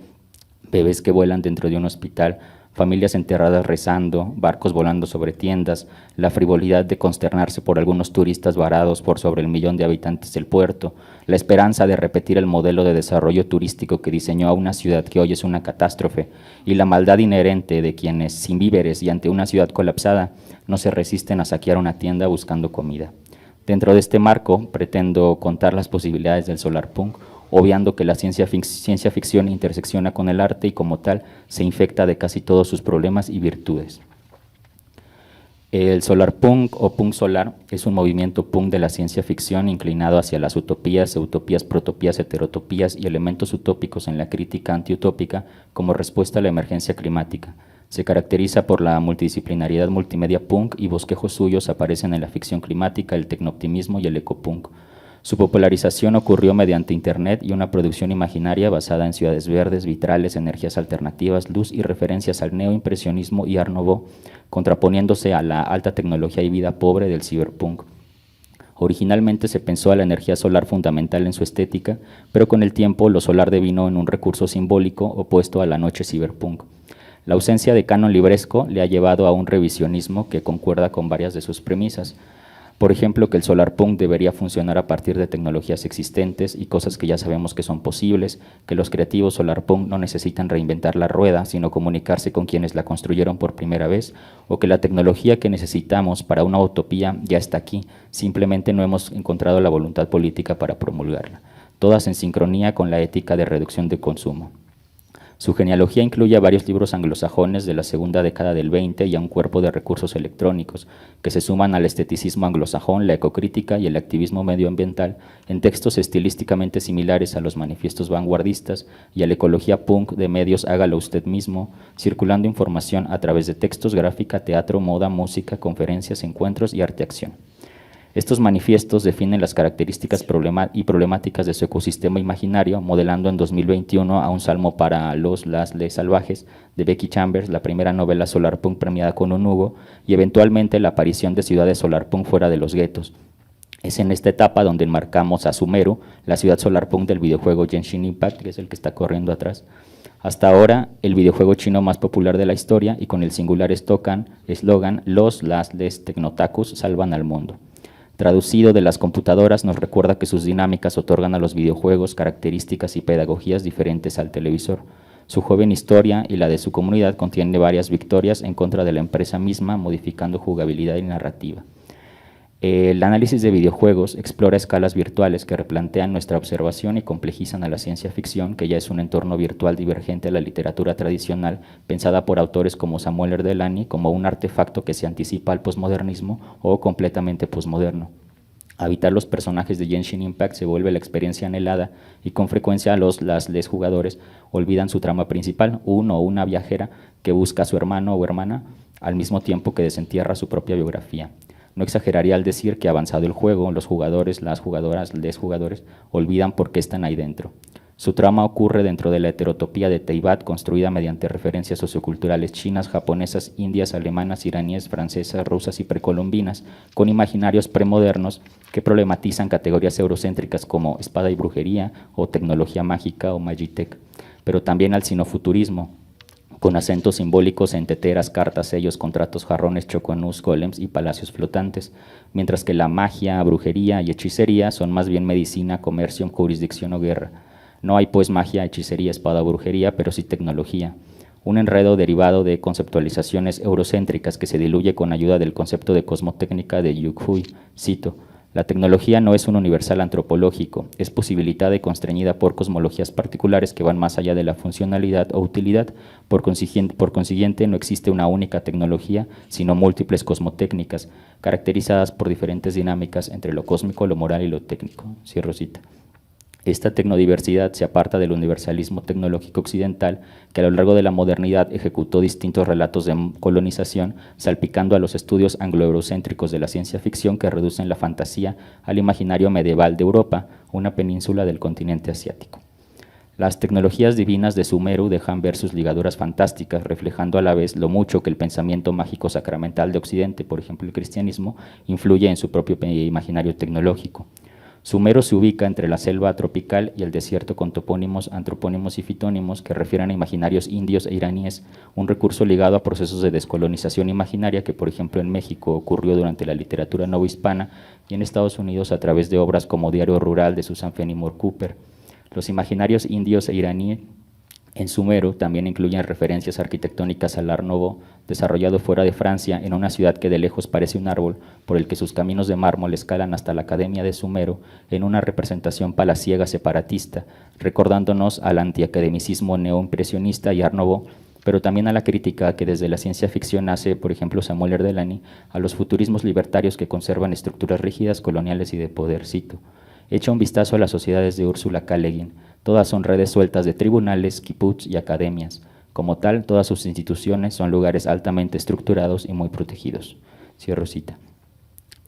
bebés que vuelan dentro de un hospital, familias enterradas rezando, barcos volando sobre tiendas, la frivolidad de consternarse por algunos turistas varados por sobre el 1.000.000 de habitantes del puerto, la esperanza de repetir el modelo de desarrollo turístico que diseñó a una ciudad que hoy es una catástrofe, y la maldad inherente de quienes, sin víveres y ante una ciudad colapsada, no se resisten a saquear una tienda buscando comida. Dentro de este marco, pretendo contar las posibilidades del solarpunk, obviando que la ciencia ficción intersecciona con el arte y como tal se infecta de casi todos sus problemas y virtudes. El solarpunk o punk solar es un movimiento punk de la ciencia ficción inclinado hacia las utopías, utopías, protopías, heterotopías y elementos utópicos en la crítica antiutópica como respuesta a la emergencia climática. Se caracteriza por la multidisciplinariedad multimedia punk y bosquejos suyos aparecen en la ficción climática, el tecnooptimismo y el ecopunk. Su popularización ocurrió mediante Internet y una producción imaginaria basada en ciudades verdes, vitrales, energías alternativas, luz y referencias al neoimpresionismo y Art Nouveau, contraponiéndose a la alta tecnología y vida pobre del cyberpunk. Originalmente se pensó a la energía solar fundamental en su estética, pero con el tiempo lo solar devino en un recurso simbólico opuesto a la noche cyberpunk. La ausencia de canon libresco le ha llevado a un revisionismo que concuerda con varias de sus premisas. Por ejemplo, que el solarpunk debería funcionar a partir de tecnologías existentes y cosas que ya sabemos que son posibles, que los creativos solarpunk no necesitan reinventar la rueda, sino comunicarse con quienes la construyeron por primera vez, o que la tecnología que necesitamos para una utopía ya está aquí, simplemente no hemos encontrado la voluntad política para promulgarla, todas en sincronía con la ética de reducción de consumo. Su genealogía incluye a varios libros anglosajones de la segunda década del 20 y a un cuerpo de recursos electrónicos que se suman al esteticismo anglosajón, la ecocrítica y el activismo medioambiental en textos estilísticamente similares a los manifiestos vanguardistas y a la ecología punk de medios hágalo usted mismo, circulando información a través de textos, gráfica, teatro, moda, música, conferencias, encuentros y arte-acción. Estos manifiestos definen las características y problemáticas de su ecosistema imaginario, modelando en 2021 a un salmo para les salvajes de Becky Chambers, la primera novela solarpunk premiada con un Hugo, y eventualmente la aparición de ciudades solarpunk fuera de los guetos. Es en esta etapa donde enmarcamos a Sumeru, la ciudad solarpunk del videojuego Genshin Impact, que es el que está corriendo atrás. Hasta ahora, el videojuego chino más popular de la historia y con el singular eslogan les tecnotakus salvan al mundo. Traducido de las computadoras, nos recuerda que sus dinámicas otorgan a los videojuegos características y pedagogías diferentes al televisor. Su joven historia y la de su comunidad contiene varias victorias en contra de la empresa misma, modificando jugabilidad y narrativa. El análisis de videojuegos explora escalas virtuales que replantean nuestra observación y complejizan a la ciencia ficción, que ya es un entorno virtual divergente a la literatura tradicional, pensada por autores como Samuel Erdelani como un artefacto que se anticipa al posmodernismo o completamente posmoderno. Habitar los personajes de Genshin Impact se vuelve la experiencia anhelada y con frecuencia les jugadores olvidan su trama principal, uno o una viajera que busca a su hermano o hermana al mismo tiempo que desentierra su propia biografía. No exageraría al decir que avanzado el juego, los jugadores, las jugadoras, les jugadores olvidan por qué están ahí dentro. Su trama ocurre dentro de la heterotopía de Teyvat, construida mediante referencias socioculturales chinas, japonesas, indias, alemanas, iraníes, francesas, rusas y precolombinas, con imaginarios premodernos que problematizan categorías eurocéntricas como espada y brujería o tecnología mágica o magitech, pero también al sinofuturismo, con acentos simbólicos en teteras, cartas, sellos, contratos, jarrones, choconús, golems y palacios flotantes, mientras que la magia, brujería y hechicería son más bien medicina, comercio, jurisdicción o guerra. No hay pues magia, hechicería, espada o brujería, pero sí tecnología. Un enredo derivado de conceptualizaciones eurocéntricas que se diluye con ayuda del concepto de cosmotécnica de Yu Hui. Cito: la tecnología no es un universal antropológico, es posibilitada y constreñida por cosmologías particulares que van más allá de la funcionalidad o utilidad. Por consiguiente, no existe una única tecnología, sino múltiples cosmotécnicas, caracterizadas por diferentes dinámicas entre lo cósmico, lo moral y lo técnico. Cierro cita. Esta tecnodiversidad se aparta del universalismo tecnológico occidental que a lo largo de la modernidad ejecutó distintos relatos de colonización, salpicando a los estudios anglo-eurocéntricos de la ciencia ficción que reducen la fantasía al imaginario medieval de Europa, una península del continente asiático. Las tecnologías divinas de Sumeru dejan ver sus ligaduras fantásticas, reflejando a la vez lo mucho que el pensamiento mágico sacramental de Occidente, por ejemplo el cristianismo, influye en su propio imaginario tecnológico. Sumeru se ubica entre la selva tropical y el desierto con topónimos, antropónimos y fitónimos que refieren a imaginarios indios e iraníes, un recurso ligado a procesos de descolonización imaginaria que, por ejemplo, en México ocurrió durante la literatura novohispana y en Estados Unidos a través de obras como Diario Rural de Susan Fenimore Cooper. Los imaginarios indios e iraníes en Sumeru también incluyen referencias arquitectónicas al Art Nouveau, desarrollado fuera de Francia en una ciudad que de lejos parece un árbol, por el que sus caminos de mármol escalan hasta la Academia de Sumeru en una representación palaciega separatista, recordándonos al antiacademicismo neoimpresionista y Art Nouveau, pero también a la crítica que desde la ciencia ficción hace, por ejemplo, Samuel Erdelani, a los futurismos libertarios que conservan estructuras rígidas, coloniales y de poder. Cito: echa un vistazo a las sociedades de Ursula K. Le Guin. Todas son redes sueltas de tribunales, kibbutz y academias. Como tal, todas sus instituciones son lugares altamente estructurados y muy protegidos. Cierro cita.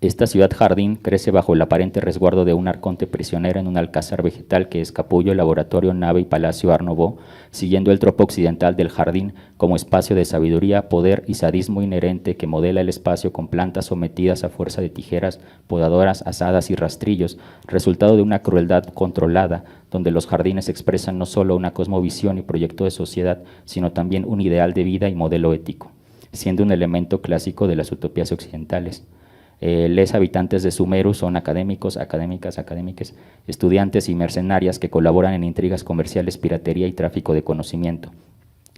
Esta ciudad-jardín crece bajo el aparente resguardo de un arconte prisionero en un alcázar vegetal que es capullo, laboratorio, nave y palacio Art Nouveau, siguiendo el tropo occidental del jardín como espacio de sabiduría, poder y sadismo inherente que modela el espacio con plantas sometidas a fuerza de tijeras, podadoras, asadas y rastrillos, resultado de una crueldad controlada, donde los jardines expresan no solo una cosmovisión y proyecto de sociedad, sino también un ideal de vida y modelo ético, siendo un elemento clásico de las utopías occidentales. Les habitantes de Sumeru son académicos, académicas, académiques, estudiantes y mercenarias que colaboran en intrigas comerciales, piratería y tráfico de conocimiento.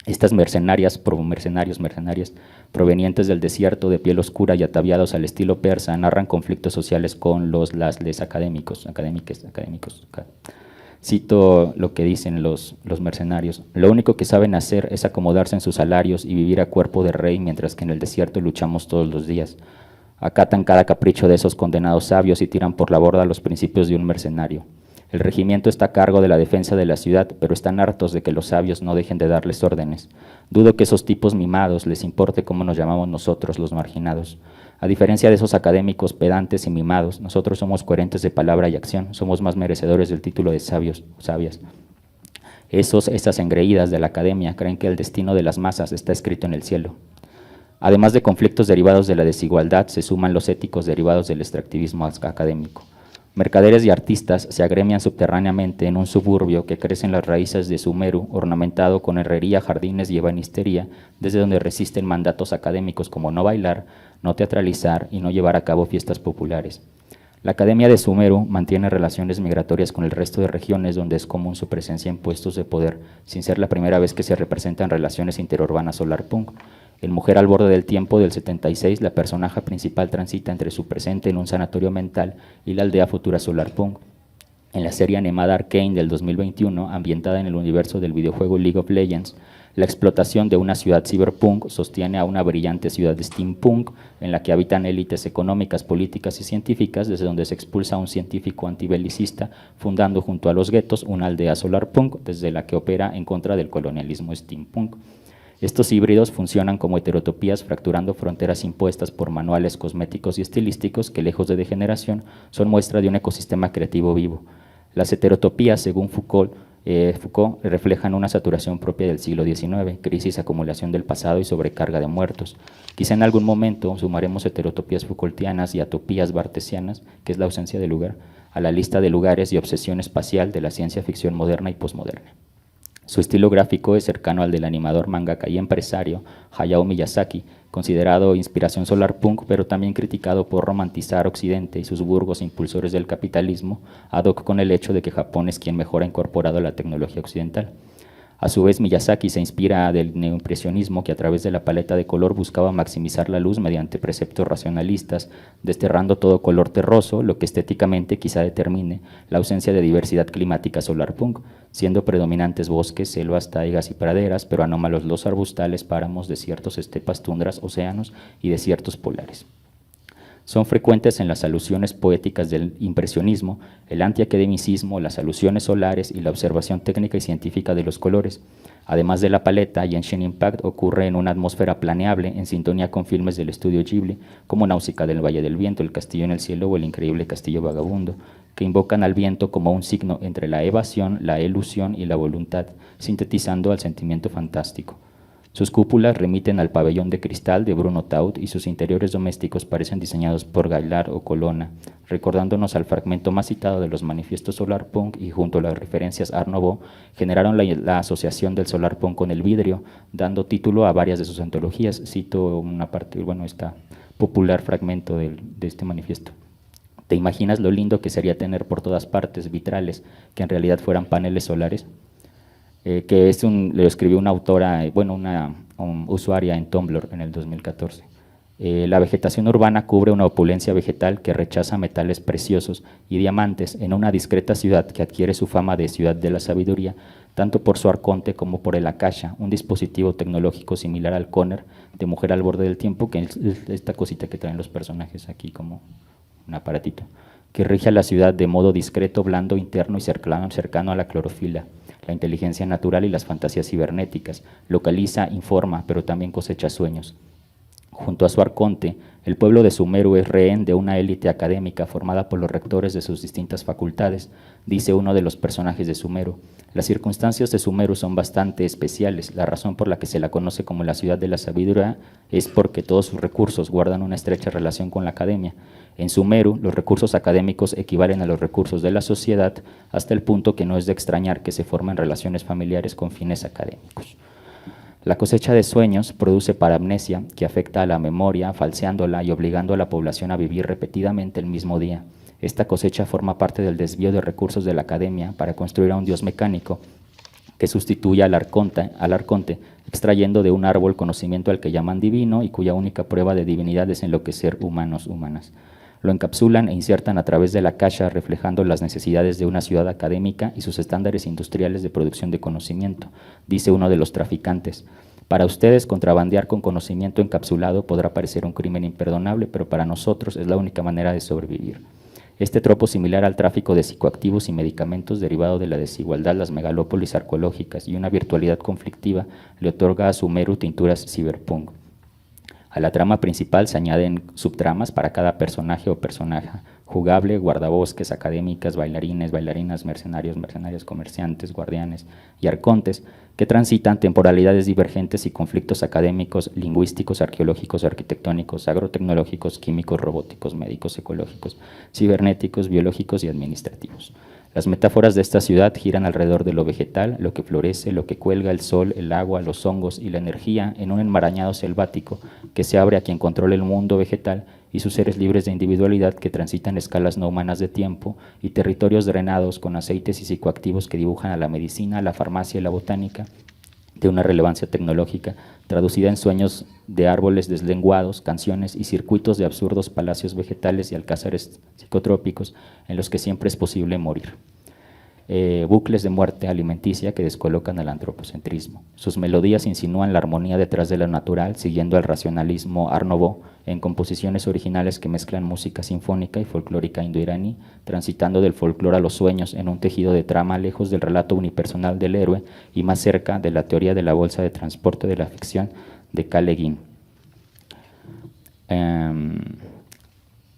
Estas mercenarias provenientes del desierto, de piel oscura y ataviados al estilo persa, narran conflictos sociales con les académicos. Cito lo que dicen los mercenarios: lo único que saben hacer es acomodarse en sus salarios y vivir a cuerpo de rey, mientras que en el desierto luchamos todos los días. Acatan cada capricho de esos condenados sabios y tiran por la borda los principios de un mercenario. El regimiento está a cargo de la defensa de la ciudad, pero están hartos de que los sabios no dejen de darles órdenes. Dudo que esos tipos mimados les importe cómo nos llamamos nosotros, los marginados. A diferencia de esos académicos pedantes y mimados, nosotros somos coherentes de palabra y acción, somos más merecedores del título de sabios o sabias. Esas engreídas de la academia creen que el destino de las masas está escrito en el cielo. Además de conflictos derivados de la desigualdad, se suman los éticos derivados del extractivismo académico. Mercaderes y artistas se agremian subterráneamente en un suburbio que crece en las raíces de Sumeru, ornamentado con herrería, jardines y ebanistería, desde donde resisten mandatos académicos como no bailar, no teatralizar y no llevar a cabo fiestas populares. La Academia de Sumeru mantiene relaciones migratorias con el resto de regiones donde es común su presencia en puestos de poder, sin ser la primera vez que se representan relaciones interurbanas solarpunk. En Mujer al borde del tiempo del 76, la personaje principal transita entre su presente en un sanatorio mental y la aldea futura solarpunk. En la serie animada Arcane del 2021, ambientada en el universo del videojuego League of Legends, la explotación de una ciudad cyberpunk sostiene a una brillante ciudad steampunk en la que habitan élites económicas, políticas y científicas, desde donde se expulsa a un científico antibelicista, fundando junto a los guetos una aldea solarpunk desde la que opera en contra del colonialismo steampunk. Estos híbridos funcionan como heterotopías, fracturando fronteras impuestas por manuales cosméticos y estilísticos que, lejos de degeneración, son muestra de un ecosistema creativo vivo. Las heterotopías, según Foucault, reflejan una saturación propia del siglo XIX, crisis, acumulación del pasado y sobrecarga de muertos. Quizá en algún momento sumaremos heterotopías Foucaultianas y atopías bartesianas, que es la ausencia de lugar, a la lista de lugares y obsesión espacial de la ciencia ficción moderna y posmoderna. Su estilo gráfico es cercano al del animador, mangaka y empresario Hayao Miyazaki, considerado inspiración solarpunk, pero también criticado por romantizar Occidente y sus burgos impulsores del capitalismo, ad hoc con el hecho de que Japón es quien mejor ha incorporado la tecnología occidental. A su vez, Miyazaki se inspira del neoimpresionismo, que a través de la paleta de color buscaba maximizar la luz mediante preceptos racionalistas, desterrando todo color terroso, lo que estéticamente quizá determine la ausencia de diversidad climática solarpunk, siendo predominantes bosques, selvas, taigas y praderas, pero anómalos los arbustales, páramos, desiertos, estepas, tundras, océanos y desiertos polares. Son frecuentes en las alusiones poéticas del impresionismo, el antiacademicismo, las alusiones solares y la observación técnica y científica de los colores. Además de la paleta, Genshin Impact ocurre en una atmósfera planeable en sintonía con filmes del estudio Ghibli, como Náusica del Valle del Viento, El Castillo en el Cielo o El Increíble Castillo Vagabundo, que invocan al viento como un signo entre la evasión, la elusión y la voluntad, sintetizando al sentimiento fantástico. Sus cúpulas remiten al pabellón de cristal de Bruno Taut y sus interiores domésticos parecen diseñados por Gaillard o Colonna, recordándonos al fragmento más citado de los manifiestos solarpunk, y junto a las referencias Art Nouveau generaron la asociación del solarpunk con el vidrio, dando título a varias de sus antologías. Cito una parte, este popular fragmento de este manifiesto. ¿Te imaginas lo lindo que sería tener por todas partes vitrales que en realidad fueran paneles solares? Que lo escribió una autora, una usuaria en Tumblr en el 2014. La vegetación urbana cubre una opulencia vegetal que rechaza metales preciosos y diamantes en una discreta ciudad que adquiere su fama de ciudad de la sabiduría, tanto por su arconte como por el Akasha, un dispositivo tecnológico similar al Conner de Mujer al borde del tiempo, que es esta cosita que traen los personajes aquí como un aparatito, que rige a la ciudad de modo discreto, blando, interno y cercano a la clorofila, la inteligencia natural y las fantasías cibernéticas. Localiza, informa, pero también cosecha sueños. Junto a su arconte, el pueblo de Sumeru es rehén de una élite académica formada por los rectores de sus distintas facultades, dice uno de los personajes de Sumeru. Las circunstancias de Sumeru son bastante especiales. La razón por la que se la conoce como la ciudad de la sabiduría es porque todos sus recursos guardan una estrecha relación con la academia. En Sumeru, los recursos académicos equivalen a los recursos de la sociedad, hasta el punto que no es de extrañar que se formen relaciones familiares con fines académicos. La cosecha de sueños produce paramnesia, que afecta a la memoria, falseándola y obligando a la población a vivir repetidamente el mismo día. Esta cosecha forma parte del desvío de recursos de la academia para construir a un dios mecánico que sustituya al arconte, extrayendo de un árbol conocimiento al que llaman divino y cuya única prueba de divinidad es enloquecer humanas. Lo encapsulan e insertan a través de la caja, reflejando las necesidades de una ciudad académica y sus estándares industriales de producción de conocimiento, dice uno de los traficantes. Para ustedes, contrabandear con conocimiento encapsulado podrá parecer un crimen imperdonable, pero para nosotros es la única manera de sobrevivir. Este tropo, similar al tráfico de psicoactivos y medicamentos derivado de la desigualdad, las megalópolis arqueológicas y una virtualidad conflictiva, le otorga a Sumeru tinturas cyberpunk. A la trama principal se añaden subtramas para cada personaje o personaje jugable, guardabosques, académicas, bailarines, bailarinas, mercenarios, mercenarias, comerciantes, guardianes y arcontes, que transitan temporalidades divergentes y conflictos académicos, lingüísticos, arqueológicos, arquitectónicos, agrotecnológicos, químicos, robóticos, médicos, ecológicos, cibernéticos, biológicos y administrativos. Las metáforas de esta ciudad giran alrededor de lo vegetal, lo que florece, lo que cuelga, el sol, el agua, los hongos y la energía en un enmarañado selvático que se abre a quien controla el mundo vegetal y sus seres libres de individualidad que transitan escalas no humanas de tiempo y territorios drenados con aceites y psicoactivos que dibujan a la medicina, la farmacia y la botánica de una relevancia tecnológica, traducida en sueños de árboles deslenguados, canciones y circuitos de absurdos palacios vegetales y alcázares psicotrópicos en los que siempre es posible morir. Bucles de muerte alimenticia que descolocan al antropocentrismo. Sus melodías insinúan la armonía detrás de lo natural, siguiendo el racionalismo Art Nouveau, en composiciones originales que mezclan música sinfónica y folclórica indoiraní, transitando del folclore a los sueños en un tejido de trama lejos del relato unipersonal del héroe y más cerca de la teoría de la bolsa de transporte de la ficción de Kalle Guin.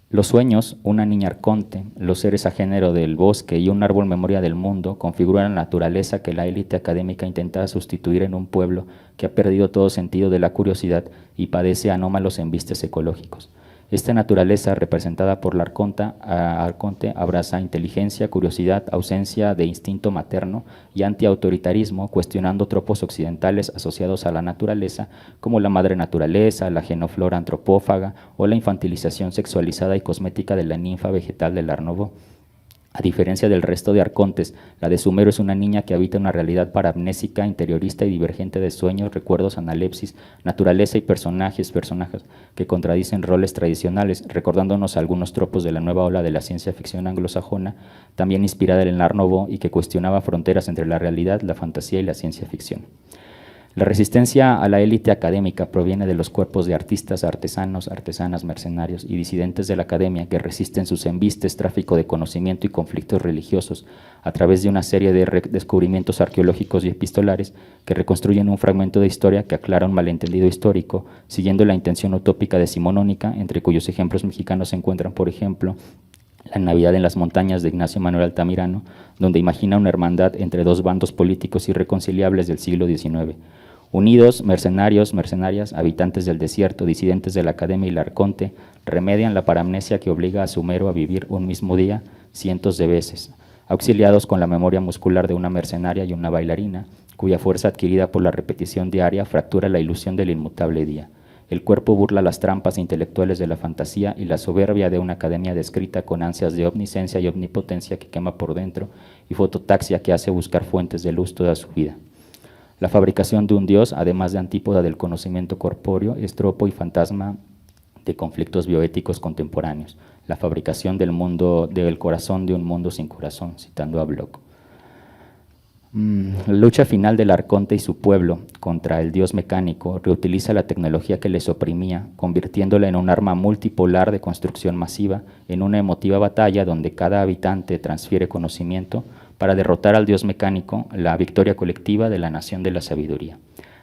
Los sueños, una niña arconte, los seres a género del bosque y un árbol memoria del mundo configuran la naturaleza que la élite académica intenta sustituir en un pueblo que ha perdido todo sentido de la curiosidad y padece anómalos embistes ecológicos. Esta naturaleza, representada por la arconte, abraza inteligencia, curiosidad, ausencia de instinto materno y antiautoritarismo, cuestionando tropos occidentales asociados a la naturaleza, como la madre naturaleza, la genoflora antropófaga o la infantilización sexualizada y cosmética de la ninfa vegetal del Art Nouveau. A diferencia del resto de arcontes, la de Sumeru es una niña que habita una realidad paramnésica, interiorista y divergente de sueños, recuerdos, analepsis, naturaleza y personajes que contradicen roles tradicionales, recordándonos algunos tropos de la nueva ola de la ciencia ficción anglosajona, también inspirada en el Art Nouveau y que cuestionaba fronteras entre la realidad, la fantasía y la ciencia ficción. La resistencia a la élite académica proviene de los cuerpos de artistas, artesanos, artesanas, mercenarios y disidentes de la academia que resisten sus embistes, tráfico de conocimiento y conflictos religiosos a través de una serie de descubrimientos arqueológicos y epistolares que reconstruyen un fragmento de historia que aclara un malentendido histórico, siguiendo la intención utópica decimonónica, entre cuyos ejemplos mexicanos se encuentran, por ejemplo, La Navidad en las montañas de Ignacio Manuel Altamirano, donde imagina una hermandad entre dos bandos políticos irreconciliables del siglo XIX. Unidos, mercenarios, mercenarias, habitantes del desierto, disidentes de la academia y el arconte, remedian la paramnesia que obliga a Sumeru a vivir un mismo día cientos de veces, auxiliados con la memoria muscular de una mercenaria y una bailarina, cuya fuerza adquirida por la repetición diaria fractura la ilusión del inmutable día. El cuerpo burla las trampas intelectuales de la fantasía y la soberbia de una academia descrita con ansias de omniscencia y omnipotencia que quema por dentro y fototaxia que hace buscar fuentes de luz toda su vida. La fabricación de un dios, además de antípoda del conocimiento corpóreo, es tropo y fantasma de conflictos bioéticos contemporáneos. La fabricación del corazón de un mundo sin corazón, citando a Bloch. La lucha final del arconte y su pueblo contra el dios mecánico reutiliza la tecnología que les oprimía, convirtiéndola en un arma multipolar de construcción masiva, en una emotiva batalla donde cada habitante transfiere conocimiento para derrotar al dios mecánico, la victoria colectiva de la nación de la sabiduría.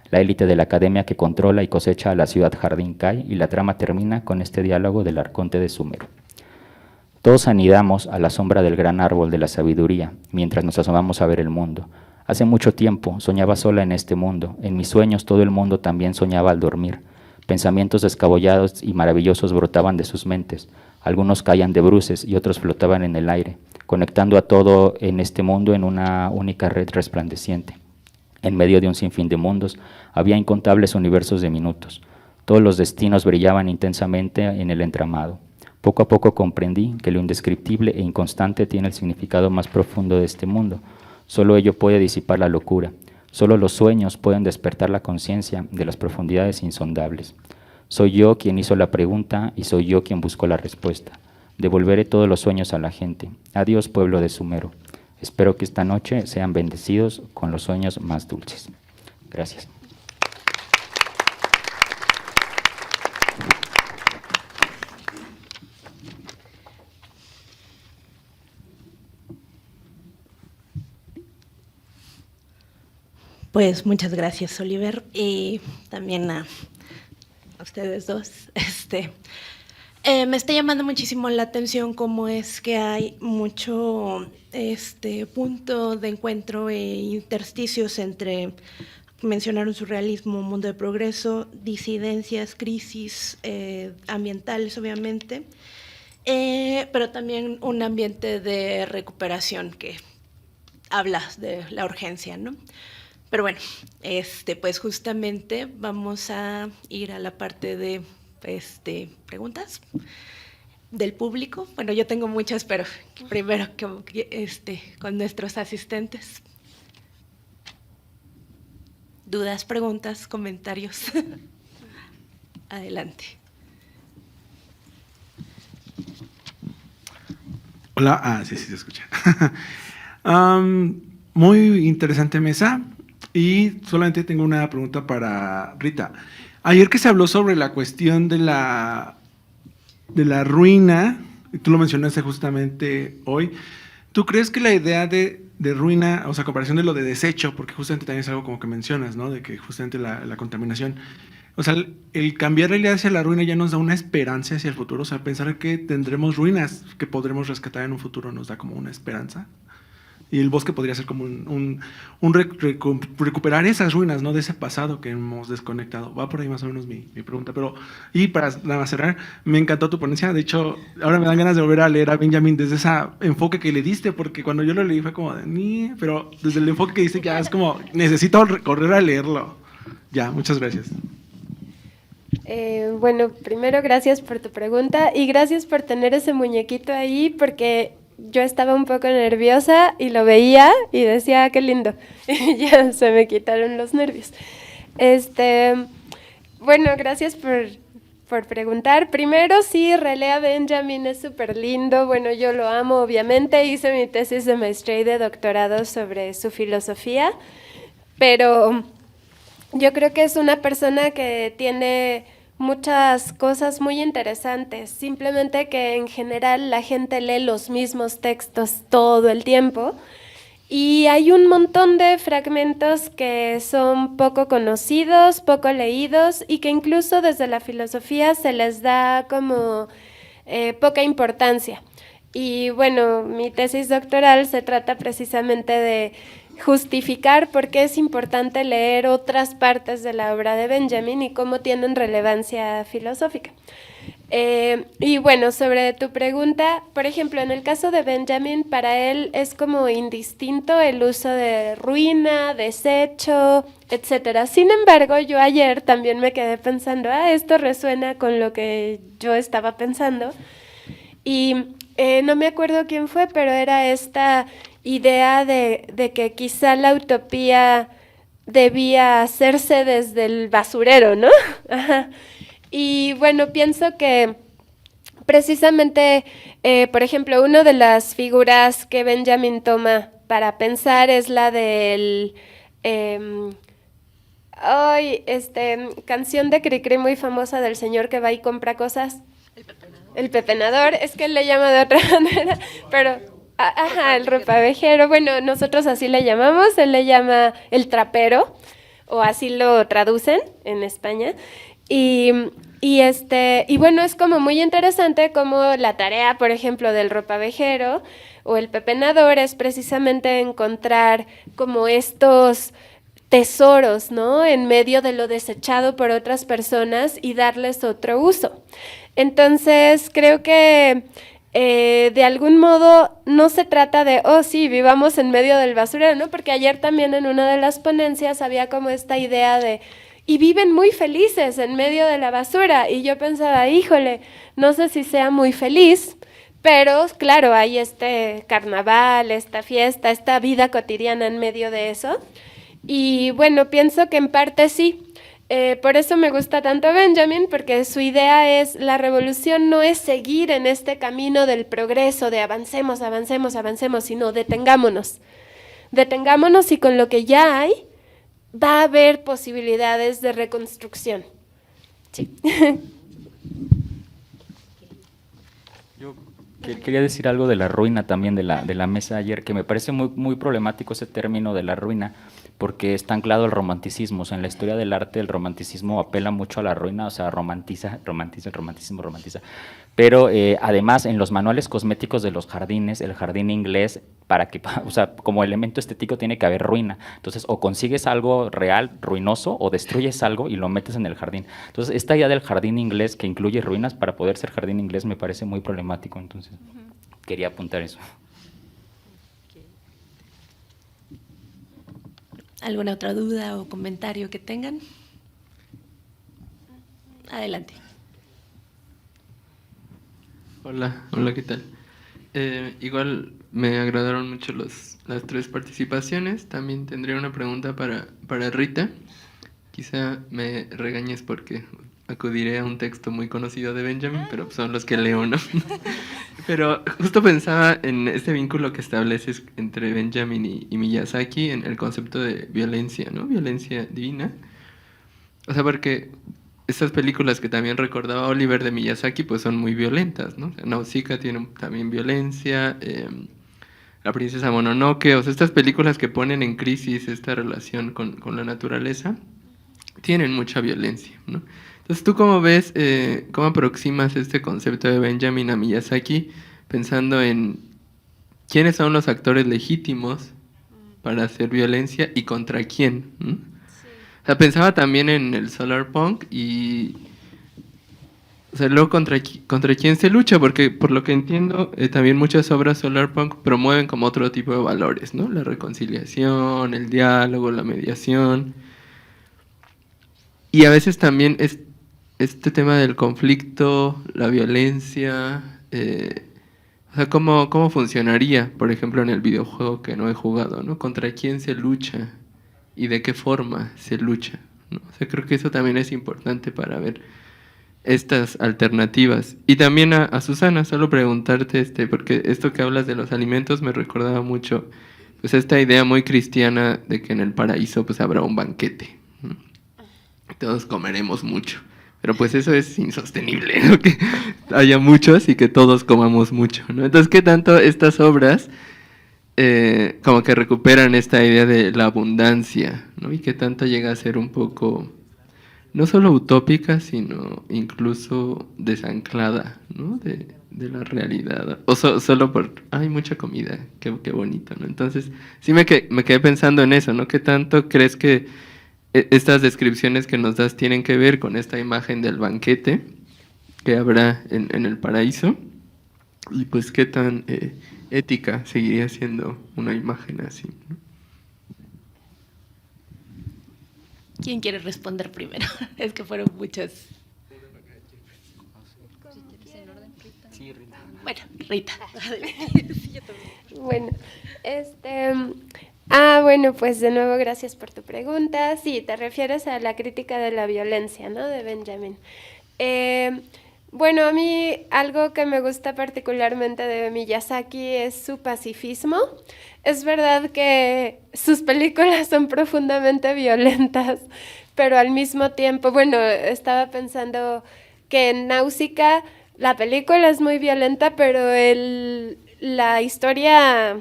La élite de la academia que controla y cosecha a la ciudad jardín cae y la trama termina con este diálogo del arconte de Sumeru. Todos anidamos a la sombra del gran árbol de la sabiduría, mientras nos asomamos a ver el mundo. Hace mucho tiempo soñaba sola en este mundo. En mis sueños todo el mundo también soñaba al dormir. Pensamientos descabellados y maravillosos brotaban de sus mentes. Algunos caían de bruces y otros flotaban en el aire, conectando a todo en este mundo en una única red resplandeciente. En medio de un sinfín de mundos, había incontables universos de minutos. Todos los destinos brillaban intensamente en el entramado. Poco a poco comprendí que lo indescriptible e inconstante tiene el significado más profundo de este mundo. Solo ello puede disipar la locura. Solo los sueños pueden despertar la conciencia de las profundidades insondables. Soy yo quien hizo la pregunta y soy yo quien buscó la respuesta. Devolveré todos los sueños a la gente. Adiós, pueblo de Sumero. Espero que esta noche sean bendecidos con los sueños más dulces. Gracias. Pues muchas gracias, Oliver, y también a ustedes dos. Me está llamando muchísimo la atención cómo es que hay mucho punto de encuentro e intersticios entre, mencionaron surrealismo, mundo de progreso, disidencias, crisis ambientales, obviamente, pero también un ambiente de recuperación que habla de la urgencia, ¿no? Pero bueno, pues justamente vamos a ir a la parte de preguntas del público. Bueno, yo tengo muchas, pero primero con nuestros asistentes. ¿Dudas, preguntas, comentarios? Adelante. Hola, sí, se escucha. Muy interesante mesa. Y solamente tengo una pregunta para Rita. Ayer que se habló sobre la cuestión de la ruina, y tú lo mencionaste justamente hoy, ¿tú crees que la idea de ruina, o sea, comparación de lo de desecho, porque justamente también es algo como que mencionas, ¿no? De que justamente la contaminación, o sea, el cambiar la idea hacia la ruina ya nos da una esperanza hacia el futuro, o sea, pensar que tendremos ruinas que podremos rescatar en un futuro nos da como una esperanza. Y el bosque podría ser como recuperar esas ruinas, ¿no? De ese pasado que hemos desconectado. Va por ahí más o menos mi pregunta. Y para nada más cerrar, me encantó tu ponencia. De hecho, ahora me dan ganas de volver a leer a Benjamin desde ese enfoque que le diste, porque cuando yo lo leí fue como de ni, pero desde el enfoque que diste ya es como, necesito correr a leerlo. Ya, muchas gracias. Bueno, primero gracias por tu pregunta y gracias por tener ese muñequito ahí, porque yo estaba un poco nerviosa y lo veía y decía, qué lindo. Y ya se me quitaron los nervios. Bueno, gracias por preguntar. Primero, sí, relea Benjamin, es súper lindo. Bueno, yo lo amo, obviamente. Hice mi tesis de maestría y de doctorado sobre su filosofía, pero yo creo que es una persona que tiene muchas cosas muy interesantes, simplemente que en general la gente lee los mismos textos todo el tiempo y hay un montón de fragmentos que son poco conocidos, poco leídos y que incluso desde la filosofía se les da como poca importancia. Y bueno, mi tesis doctoral se trata precisamente de justificar por qué es importante leer otras partes de la obra de Benjamin y cómo tienen relevancia filosófica. Y bueno, sobre tu pregunta, por ejemplo, en el caso de Benjamin, para él es como indistinto el uso de ruina, desecho, etcétera. Sin embargo, yo ayer también me quedé pensando, esto resuena con lo que yo estaba pensando. Y no me acuerdo quién fue, pero era esta idea de que quizá la utopía debía hacerse desde el basurero, ¿no? Ajá. Y bueno, pienso que precisamente, por ejemplo, una de las figuras que Benjamin toma para pensar es la del canción de Cricri muy famosa del señor que va y compra cosas. El pepenador, es que él le llama de otra manera, pero el ropavejero, bueno, nosotros así le llamamos, él le llama el trapero, o así lo traducen en España, y bueno, es como muy interesante como la tarea, por ejemplo, del ropavejero o el pepenador es precisamente encontrar como estos tesoros, ¿no? En medio de lo desechado por otras personas y darles otro uso. Entonces, creo que de algún modo no se trata de, oh sí, vivamos en medio del basurero, ¿no? Porque ayer también en una de las ponencias había como esta idea de, y viven muy felices en medio de la basura, y yo pensaba, híjole, no sé si sea muy feliz, pero claro, hay este carnaval, esta fiesta, esta vida cotidiana en medio de eso, y bueno, pienso que en parte sí. Por eso me gusta tanto Benjamin, porque su idea es, la revolución no es seguir en este camino del progreso, de avancemos, avancemos, avancemos, sino detengámonos. Detengámonos y con lo que ya hay, va a haber posibilidades de reconstrucción. Sí. Yo quería decir algo de la ruina también, de la mesa ayer, que me parece muy problemático ese término de la ruina, porque está anclado al romanticismo. O sea, en la historia del arte el romanticismo apela mucho a la ruina, o sea, romantiza. Pero además en los manuales cosméticos de los jardines, el jardín inglés, o sea, como elemento estético tiene que haber ruina. Entonces, o consigues algo real, ruinoso, o destruyes algo y lo metes en el jardín. Entonces, esta idea del jardín inglés que incluye ruinas para poder ser jardín inglés me parece muy problemático. Entonces, quería apuntar eso. ¿Alguna otra duda o comentario que tengan? Adelante. Hola, ¿qué tal? Igual me agradaron mucho las 3 participaciones. También tendría una pregunta para Rita. Quizá me regañes porque acudiré a un texto muy conocido de Benjamin, pero son los que leo, ¿no? Pero justo pensaba en este vínculo que estableces entre Benjamin y Miyazaki en el concepto de violencia, ¿no? Violencia divina. O sea, porque estas películas que también recordaba Oliver de Miyazaki, pues son muy violentas, ¿no? Nausicaa tiene también violencia, La princesa Mononoke, o sea, estas películas que ponen en crisis esta relación con la naturaleza, tienen mucha violencia, ¿no? Entonces, ¿tú cómo ves, cómo aproximas este concepto de Benjamin a Miyazaki, pensando en quiénes son los actores legítimos para hacer violencia y contra quién, ¿no? O sea, pensaba también en el Solarpunk y, o sea, luego contra quién se lucha, porque por lo que entiendo, también muchas obras Solarpunk promueven como otro tipo de valores, ¿no? La reconciliación, el diálogo, la mediación. Y a veces también este tema del conflicto, la violencia, o sea, ¿cómo funcionaría, por ejemplo, en el videojuego que no he jugado, ¿no? ¿Contra quién se lucha? ¿Y de qué forma se lucha? ¿No? O sea, creo que eso también es importante para ver estas alternativas. Y también a Susana, solo preguntarte, porque esto que hablas de los alimentos me recordaba mucho, pues esta idea muy cristiana de que en el paraíso pues habrá un banquete, ¿no? Todos comeremos mucho. Pero pues eso es insostenible, ¿no? Que haya muchos y que todos comamos mucho, ¿no? Entonces, ¿qué tanto estas obras como que recuperan esta idea de la abundancia, ¿no? Y que tanto llega a ser un poco, no solo utópica, sino incluso desanclada, ¿no? De la realidad. O solo por, hay mucha comida, qué bonito, ¿no? Entonces, sí me quedé pensando en eso, ¿no? ¿Qué tanto crees que estas descripciones que nos das tienen que ver con esta imagen del banquete que habrá en el paraíso? Y pues, ¿qué tan ética seguiría siendo una imagen así, ¿no? ¿Quién quiere responder primero? Es que fueron muchas. Bueno, Rita. Bueno, bueno, pues de nuevo gracias por tu pregunta. Sí, te refieres a la crítica de la violencia, ¿no? De Benjamin. Bueno, a mí algo que me gusta particularmente de Miyazaki es su pacifismo. Es verdad que sus películas son profundamente violentas, pero al mismo tiempo, bueno, estaba pensando que en Náusica la película es muy violenta, pero la historia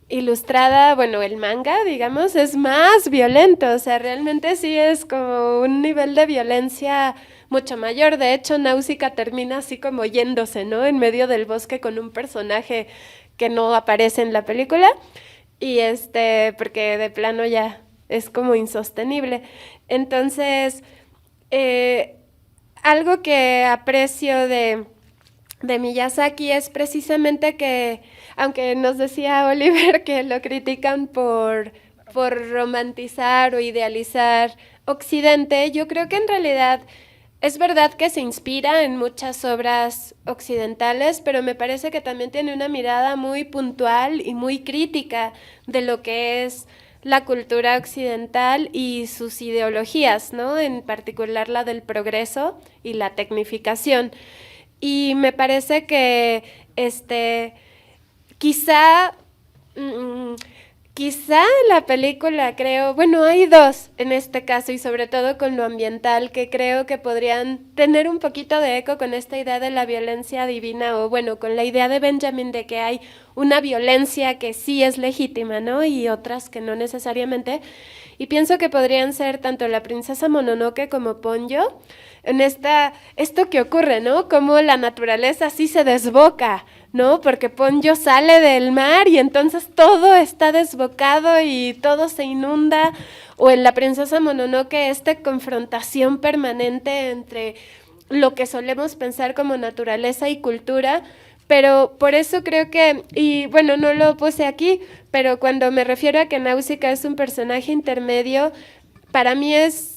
ilustrada, bueno, el manga, digamos, es más violento. O sea, realmente sí es como un nivel de violencia mucho mayor. De hecho, Náusica termina así como yéndose, ¿no? En medio del bosque con un personaje que no aparece en la película, y porque de plano ya es como insostenible. Entonces, algo que aprecio de de Miyazaki es precisamente que, aunque nos decía Oliver que lo critican por romantizar o idealizar Occidente, yo creo que en realidad es verdad que se inspira en muchas obras occidentales, pero me parece que también tiene una mirada muy puntual y muy crítica de lo que es la cultura occidental y sus ideologías, ¿no? En particular la del progreso y la tecnificación. Y me parece que quizá la película, creo, bueno, hay dos en este caso, y sobre todo con lo ambiental, que creo que podrían tener un poquito de eco con esta idea de la violencia divina, o bueno, con la idea de Benjamin de que hay una violencia que sí es legítima, ¿no? Y otras que no necesariamente. Y pienso que podrían ser tanto la princesa Mononoke como Ponyo, en esto que ocurre, ¿no? Como la naturaleza sí se desboca, ¿no? Porque Ponyo sale del mar y entonces todo está desbocado y todo se inunda. O en la princesa Mononoke, esta confrontación permanente entre lo que solemos pensar como naturaleza y cultura. Pero por eso creo que, y bueno, no lo puse aquí, pero cuando me refiero a que Náusica es un personaje intermedio, para mí es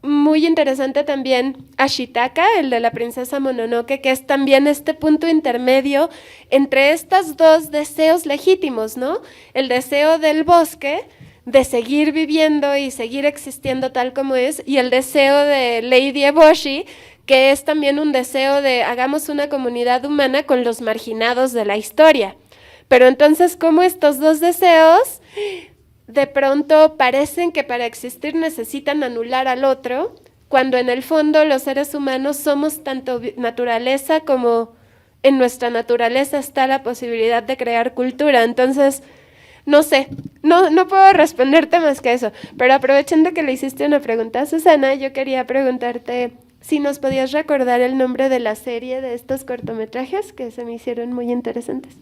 muy interesante también Ashitaka, el de la princesa Mononoke, que es también este punto intermedio entre estos dos deseos legítimos, ¿no? El deseo del bosque de seguir viviendo y seguir existiendo tal como es, y el deseo de Lady Eboshi, que es también un deseo de hagamos una comunidad humana con los marginados de la historia. Pero entonces, ¿cómo estos dos deseos de pronto parecen que para existir necesitan anular al otro, cuando en el fondo los seres humanos somos tanto naturaleza como en nuestra naturaleza está la posibilidad de crear cultura? Entonces, no sé, no puedo responderte más que eso, pero aprovechando que le hiciste una pregunta a Susana, yo quería preguntarte si nos podías recordar el nombre de la serie de estos cortometrajes que se me hicieron muy interesantes.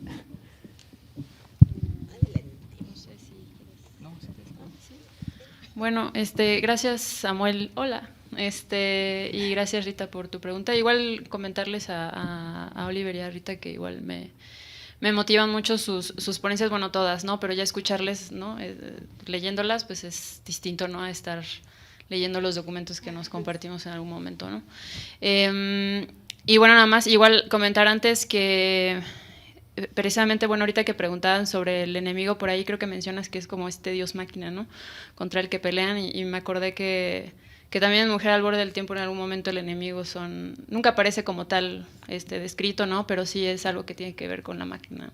Bueno, gracias Samuel, hola, y gracias Rita por tu pregunta. Igual comentarles a Oliver y a Rita que igual me motivan mucho sus ponencias, bueno, todas, ¿no? Pero ya escucharles, ¿no? Leyéndolas, pues es distinto, ¿no? A estar leyendo los documentos que nos compartimos en algún momento, ¿no? Y bueno, nada más, igual comentar antes que precisamente, bueno, ahorita que preguntaban sobre el enemigo por ahí, creo que mencionas que es como este dios máquina, ¿no? Contra el que pelean, y me acordé que también en Mujer al borde del tiempo en algún momento el enemigo nunca aparece como tal descrito, ¿no? Pero sí es algo que tiene que ver con la máquina.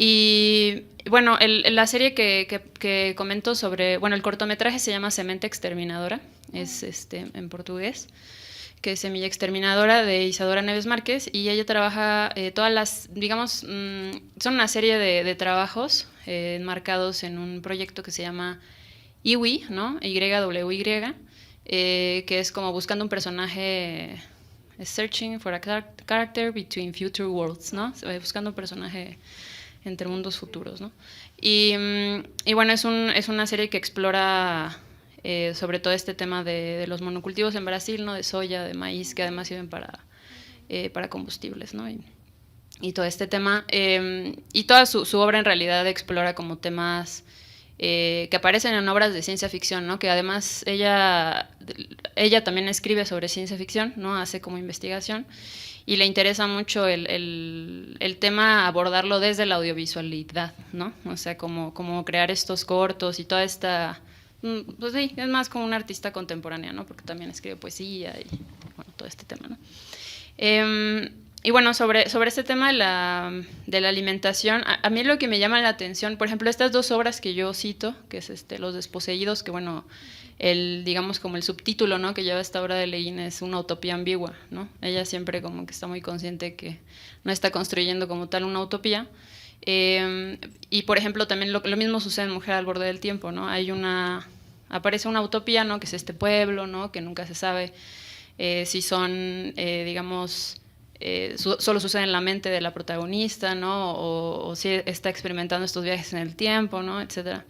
Y bueno, la serie que comento sobre, bueno, el cortometraje se llama Semente Exterminadora, es en portugués, que es Semilla Exterminadora, de Isadora Neves Márquez, y ella trabaja todas las, digamos, son una serie de trabajos enmarcados en un proyecto que se llama IWY, ¿no? YWY, que es como buscando un personaje, searching for a character between future worlds, ¿no? Buscando un personaje entre mundos futuros, ¿no? Y bueno, es una serie que explora sobre todo este tema de los monocultivos en Brasil, ¿no? De soya, de maíz, que además sirven para combustibles, ¿no? Y todo este tema. Y toda su obra en realidad explora como temas que aparecen en obras de ciencia ficción, ¿no? Que además ella también escribe sobre ciencia ficción, ¿no? Hace como investigación. Y le interesa mucho el tema, abordarlo desde la audiovisualidad, ¿no? O sea, como crear estos cortos y toda esta... Pues sí, es más como una artista contemporánea, ¿no? Porque también escribe poesía y bueno, todo este tema, ¿no? Y bueno, sobre este tema de la alimentación, a mí lo que me llama la atención, por ejemplo, estas dos obras que yo cito, que es Los Desposeídos, que bueno, digamos como el subtítulo, ¿no? Que lleva esta obra de Leguín es una utopía ambigua, ¿no? Ella siempre como que está muy consciente que no está construyendo como tal una utopía. Y por ejemplo también lo mismo sucede en Mujer al borde del tiempo, ¿no? Aparece una utopía, ¿no? Que es este pueblo, ¿no? Que nunca se sabe si son, digamos, solo sucede en la mente de la protagonista, ¿no? O si está experimentando estos viajes en el tiempo, ¿no? Etcétera.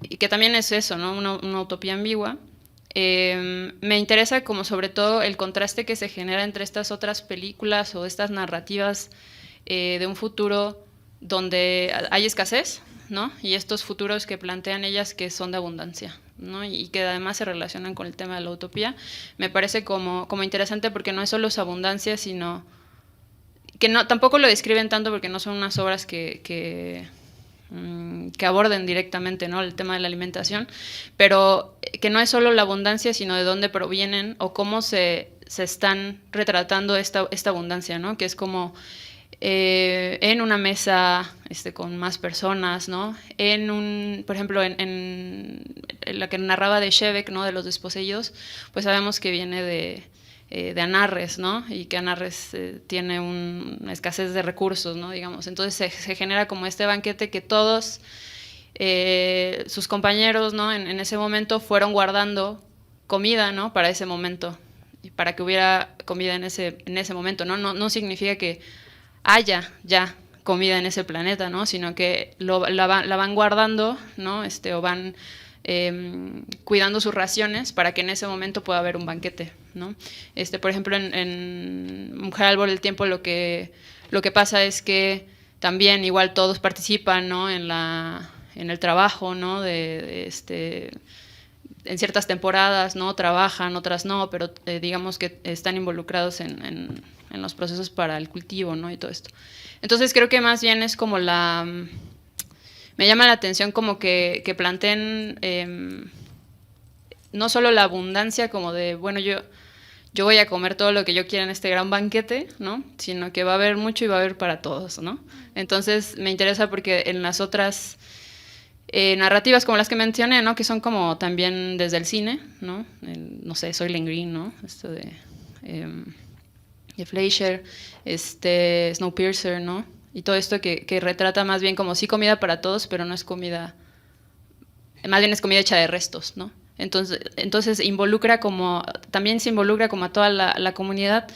Y que también es eso, ¿no? Una utopía ambigua. Me interesa como sobre todo el contraste que se genera entre estas otras películas o estas narrativas de un futuro donde hay escasez, ¿no? Y estos futuros que plantean ellas que son de abundancia, ¿no? Y que además se relacionan con el tema de la utopía. Me parece como interesante porque no es solo su abundancia, sino que no, tampoco lo describen tanto porque no son unas obras que aborden directamente, ¿no?, el tema de la alimentación, pero que no es solo la abundancia, sino de dónde provienen o cómo se están retratando esta abundancia, ¿no?, que es como en una mesa con más personas, ¿no?, por ejemplo, en la que narraba de Shevek, ¿no?, de los desposeídos, pues sabemos que viene de Anarres, ¿no? Y que Anarres tiene una escasez de recursos, ¿no? Digamos. Entonces se genera como este banquete que todos sus compañeros, ¿no?, en ese momento fueron guardando comida, ¿no?, para ese momento, y para que hubiera comida en ese momento, ¿no? No significa que haya ya comida en ese planeta, ¿no?, sino que la van guardando, ¿no?, o van cuidando sus raciones para que en ese momento pueda haber un banquete, ¿no? Por ejemplo, en Mujer al borde del tiempo lo que pasa es que también igual todos participan, ¿no?, en el trabajo, ¿no?, en ciertas temporadas, ¿no?, trabajan, otras no, pero digamos que están involucrados en los procesos para el cultivo, ¿no?, y todo esto. Entonces creo que más bien es como me llama la atención como que planteen no solo la abundancia como de, bueno, yo voy a comer todo lo que yo quiera en este gran banquete, ¿no?, sino que va a haber mucho y va a haber para todos, ¿no? Entonces me interesa porque en las otras narrativas como las que mencioné, ¿no?, que son como también desde el cine, ¿no? No sé, Soylent Green, ¿no?, esto de Fleischer, Snowpiercer, ¿no?, y todo esto que retrata más bien como sí comida para todos, pero no es comida, más bien es comida hecha de restos, ¿no? Entonces involucra también se involucra como a toda la comunidad,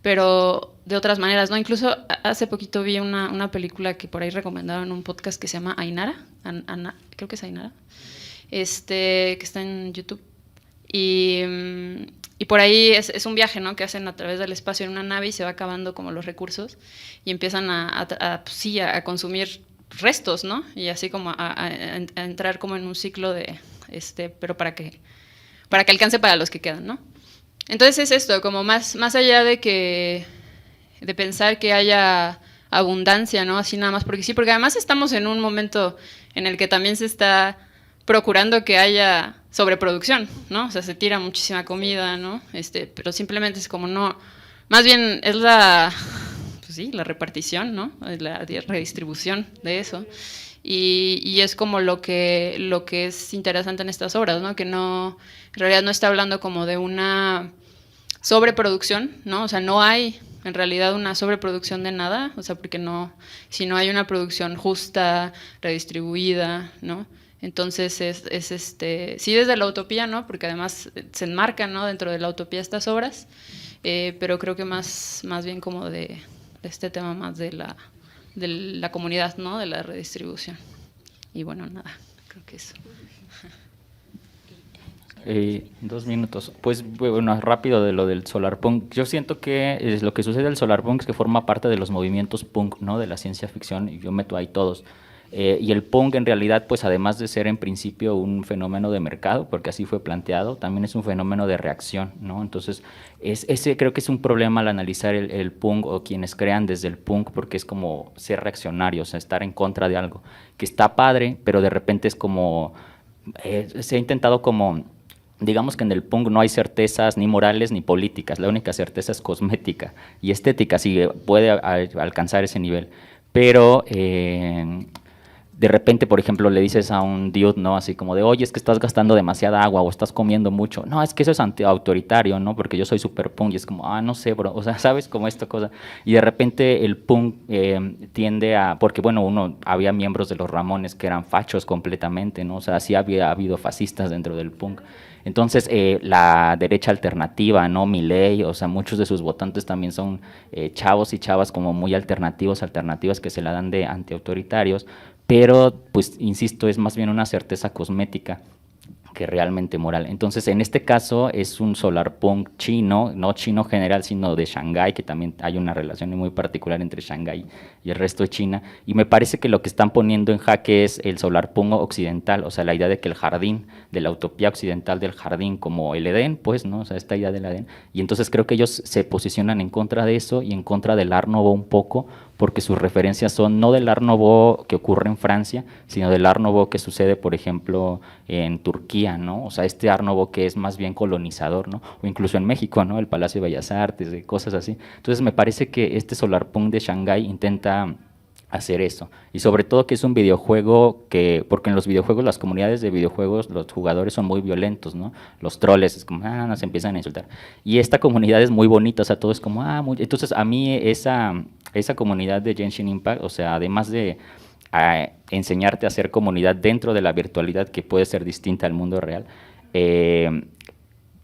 pero de otras maneras, ¿no? Incluso hace poquito vi una película que por ahí recomendaron en un podcast que se llama Ainara, creo que es Ainara, que está en YouTube. Y por ahí es un viaje, ¿no?, que hacen a través del espacio en una nave y se va acabando como los recursos y empiezan a consumir restos, ¿no? Y así como a entrar como en un ciclo de pero para que alcance para los que quedan, ¿no? Entonces es esto, como más allá de pensar que haya abundancia, ¿no?, así nada más, porque además estamos en un momento en el que también se está procurando que haya sobreproducción, ¿no? O sea, se tira muchísima comida, ¿no? Pero simplemente es como no, más bien es la repartición, ¿no?, la redistribución de eso. Y es como lo que es interesante en estas obras, ¿no?, que en realidad no está hablando como de una sobreproducción, ¿no? O sea, no hay en realidad una sobreproducción de nada, o sea, porque si no hay una producción justa, redistribuida, ¿no? Entonces sí, desde la utopía, ¿no?, porque además se enmarcan, ¿no?, dentro de la utopía estas obras, pero creo que más bien como de este tema más de la comunidad, ¿no?, de la redistribución. Y bueno, nada, creo que eso. 2 minutos. Pues bueno, rápido de lo del solarpunk. Yo siento que lo que sucede del solarpunk es que forma parte de los movimientos punk, ¿no?, de la ciencia ficción, y yo meto ahí todos. Y el punk en realidad, pues además de ser en principio un fenómeno de mercado, porque así fue planteado, también es un fenómeno de reacción, ¿no? Entonces, ese creo que es un problema al analizar el punk o quienes crean desde el punk, porque es como ser reaccionario, o sea, estar en contra de algo, que está padre, pero de repente es como, se ha intentado como, digamos que en el punk no hay certezas ni morales ni políticas, la única certeza es cosmética y estética, sí puede alcanzar ese nivel, pero de repente, por ejemplo, le dices a un dude, ¿no?, así como de, oye, es que estás gastando demasiada agua o estás comiendo mucho. No, es que eso es autoritario, ¿no?, porque yo soy super punk. Y es como, no sé, bro, o sea, ¿sabes? Como esta cosa. Y de repente el punk tiende porque bueno, había miembros de los Ramones que eran fachos completamente, ¿no? O sea, sí había habido fascistas dentro del punk. Entonces, la derecha alternativa, ¿no?, Milei, o sea, muchos de sus votantes también son chavos y chavas como muy alternativas que se la dan de antiautoritarios, pero, pues, insisto, es más bien una certeza cosmética. que realmente moral. Entonces, en este caso es un solarpunk chino, no chino general, sino de Shanghái, que también hay una relación muy particular entre Shanghái y el resto de China, y me parece que lo que están poniendo en jaque es el solarpunk occidental, o sea, la idea de que el jardín, de la utopía occidental del jardín, como el Edén, pues, ¿no? O sea, esta idea del Edén, y entonces creo que ellos se posicionan en contra de eso y en contra del Art Nouveau un poco, porque sus referencias son no del Art Nouveau que ocurre en Francia, sino del Art Nouveau que sucede, por ejemplo, en Turquía, ¿no? O sea, este Art Nouveau que es más bien colonizador, ¿no? O incluso en México, ¿no? El Palacio de Bellas Artes, cosas así. Entonces me parece que este solarpunk de Shanghái intenta hacer eso, y sobre todo que es un videojuego que, porque en los videojuegos, las comunidades de videojuegos, los jugadores son muy violentos, ¿no? Los troles, es como, nos empiezan a insultar, y esta comunidad es muy bonita, o sea, todo es como, entonces a mí esa comunidad de Genshin Impact, o sea, además de enseñarte a hacer comunidad dentro de la virtualidad, que puede ser distinta al mundo real,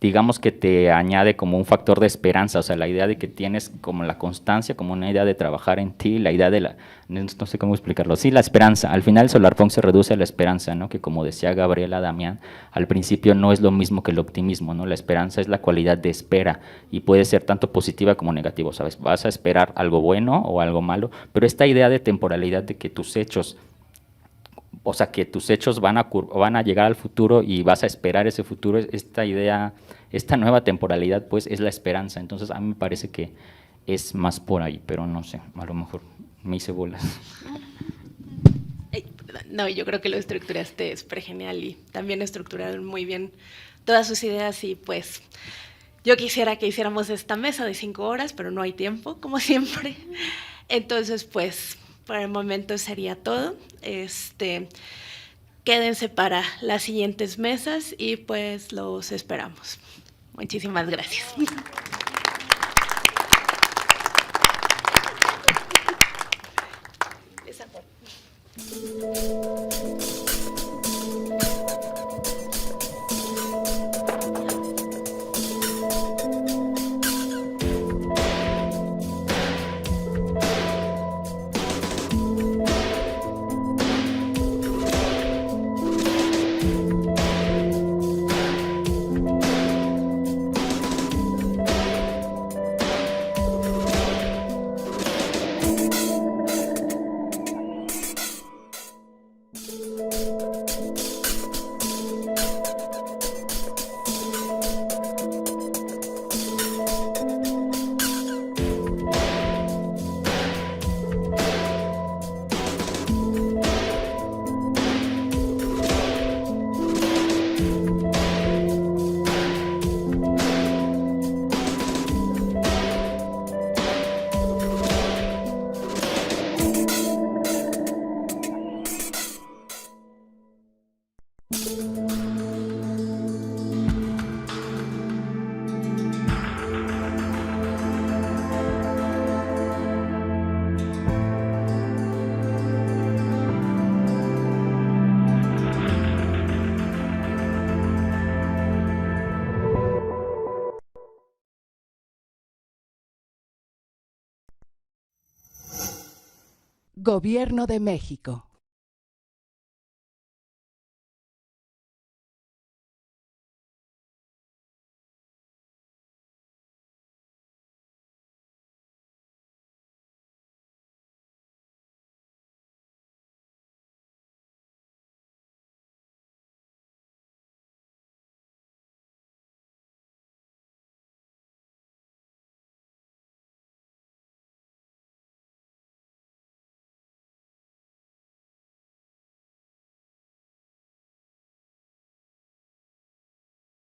digamos que te añade como un factor de esperanza, o sea, la idea de que tienes como la constancia, como una idea de trabajar en ti, la idea de no sé cómo explicarlo, sí, la esperanza. Al final Solarpunk se reduce a la esperanza, ¿no? Que como decía Gabriela Damián, al principio no es lo mismo que el optimismo, ¿no? La esperanza es la cualidad de espera y puede ser tanto positiva como negativa, ¿sabes? Vas a esperar algo bueno o algo malo, pero esta idea de temporalidad de que tus hechos, o sea, que tus hechos van a llegar al futuro y vas a esperar ese futuro, esta idea, esta nueva temporalidad, pues, es la esperanza. Entonces, a mí me parece que es más por ahí, pero no sé, a lo mejor me hice bolas. No, yo creo que lo estructuraste súper genial y también estructuraron muy bien todas sus ideas y pues yo quisiera que hiciéramos esta mesa de 5 horas, pero no hay tiempo, como siempre. Entonces, pues, por el momento sería todo. Quédense para las siguientes mesas y pues los esperamos. Muchísimas gracias. Gobierno de México.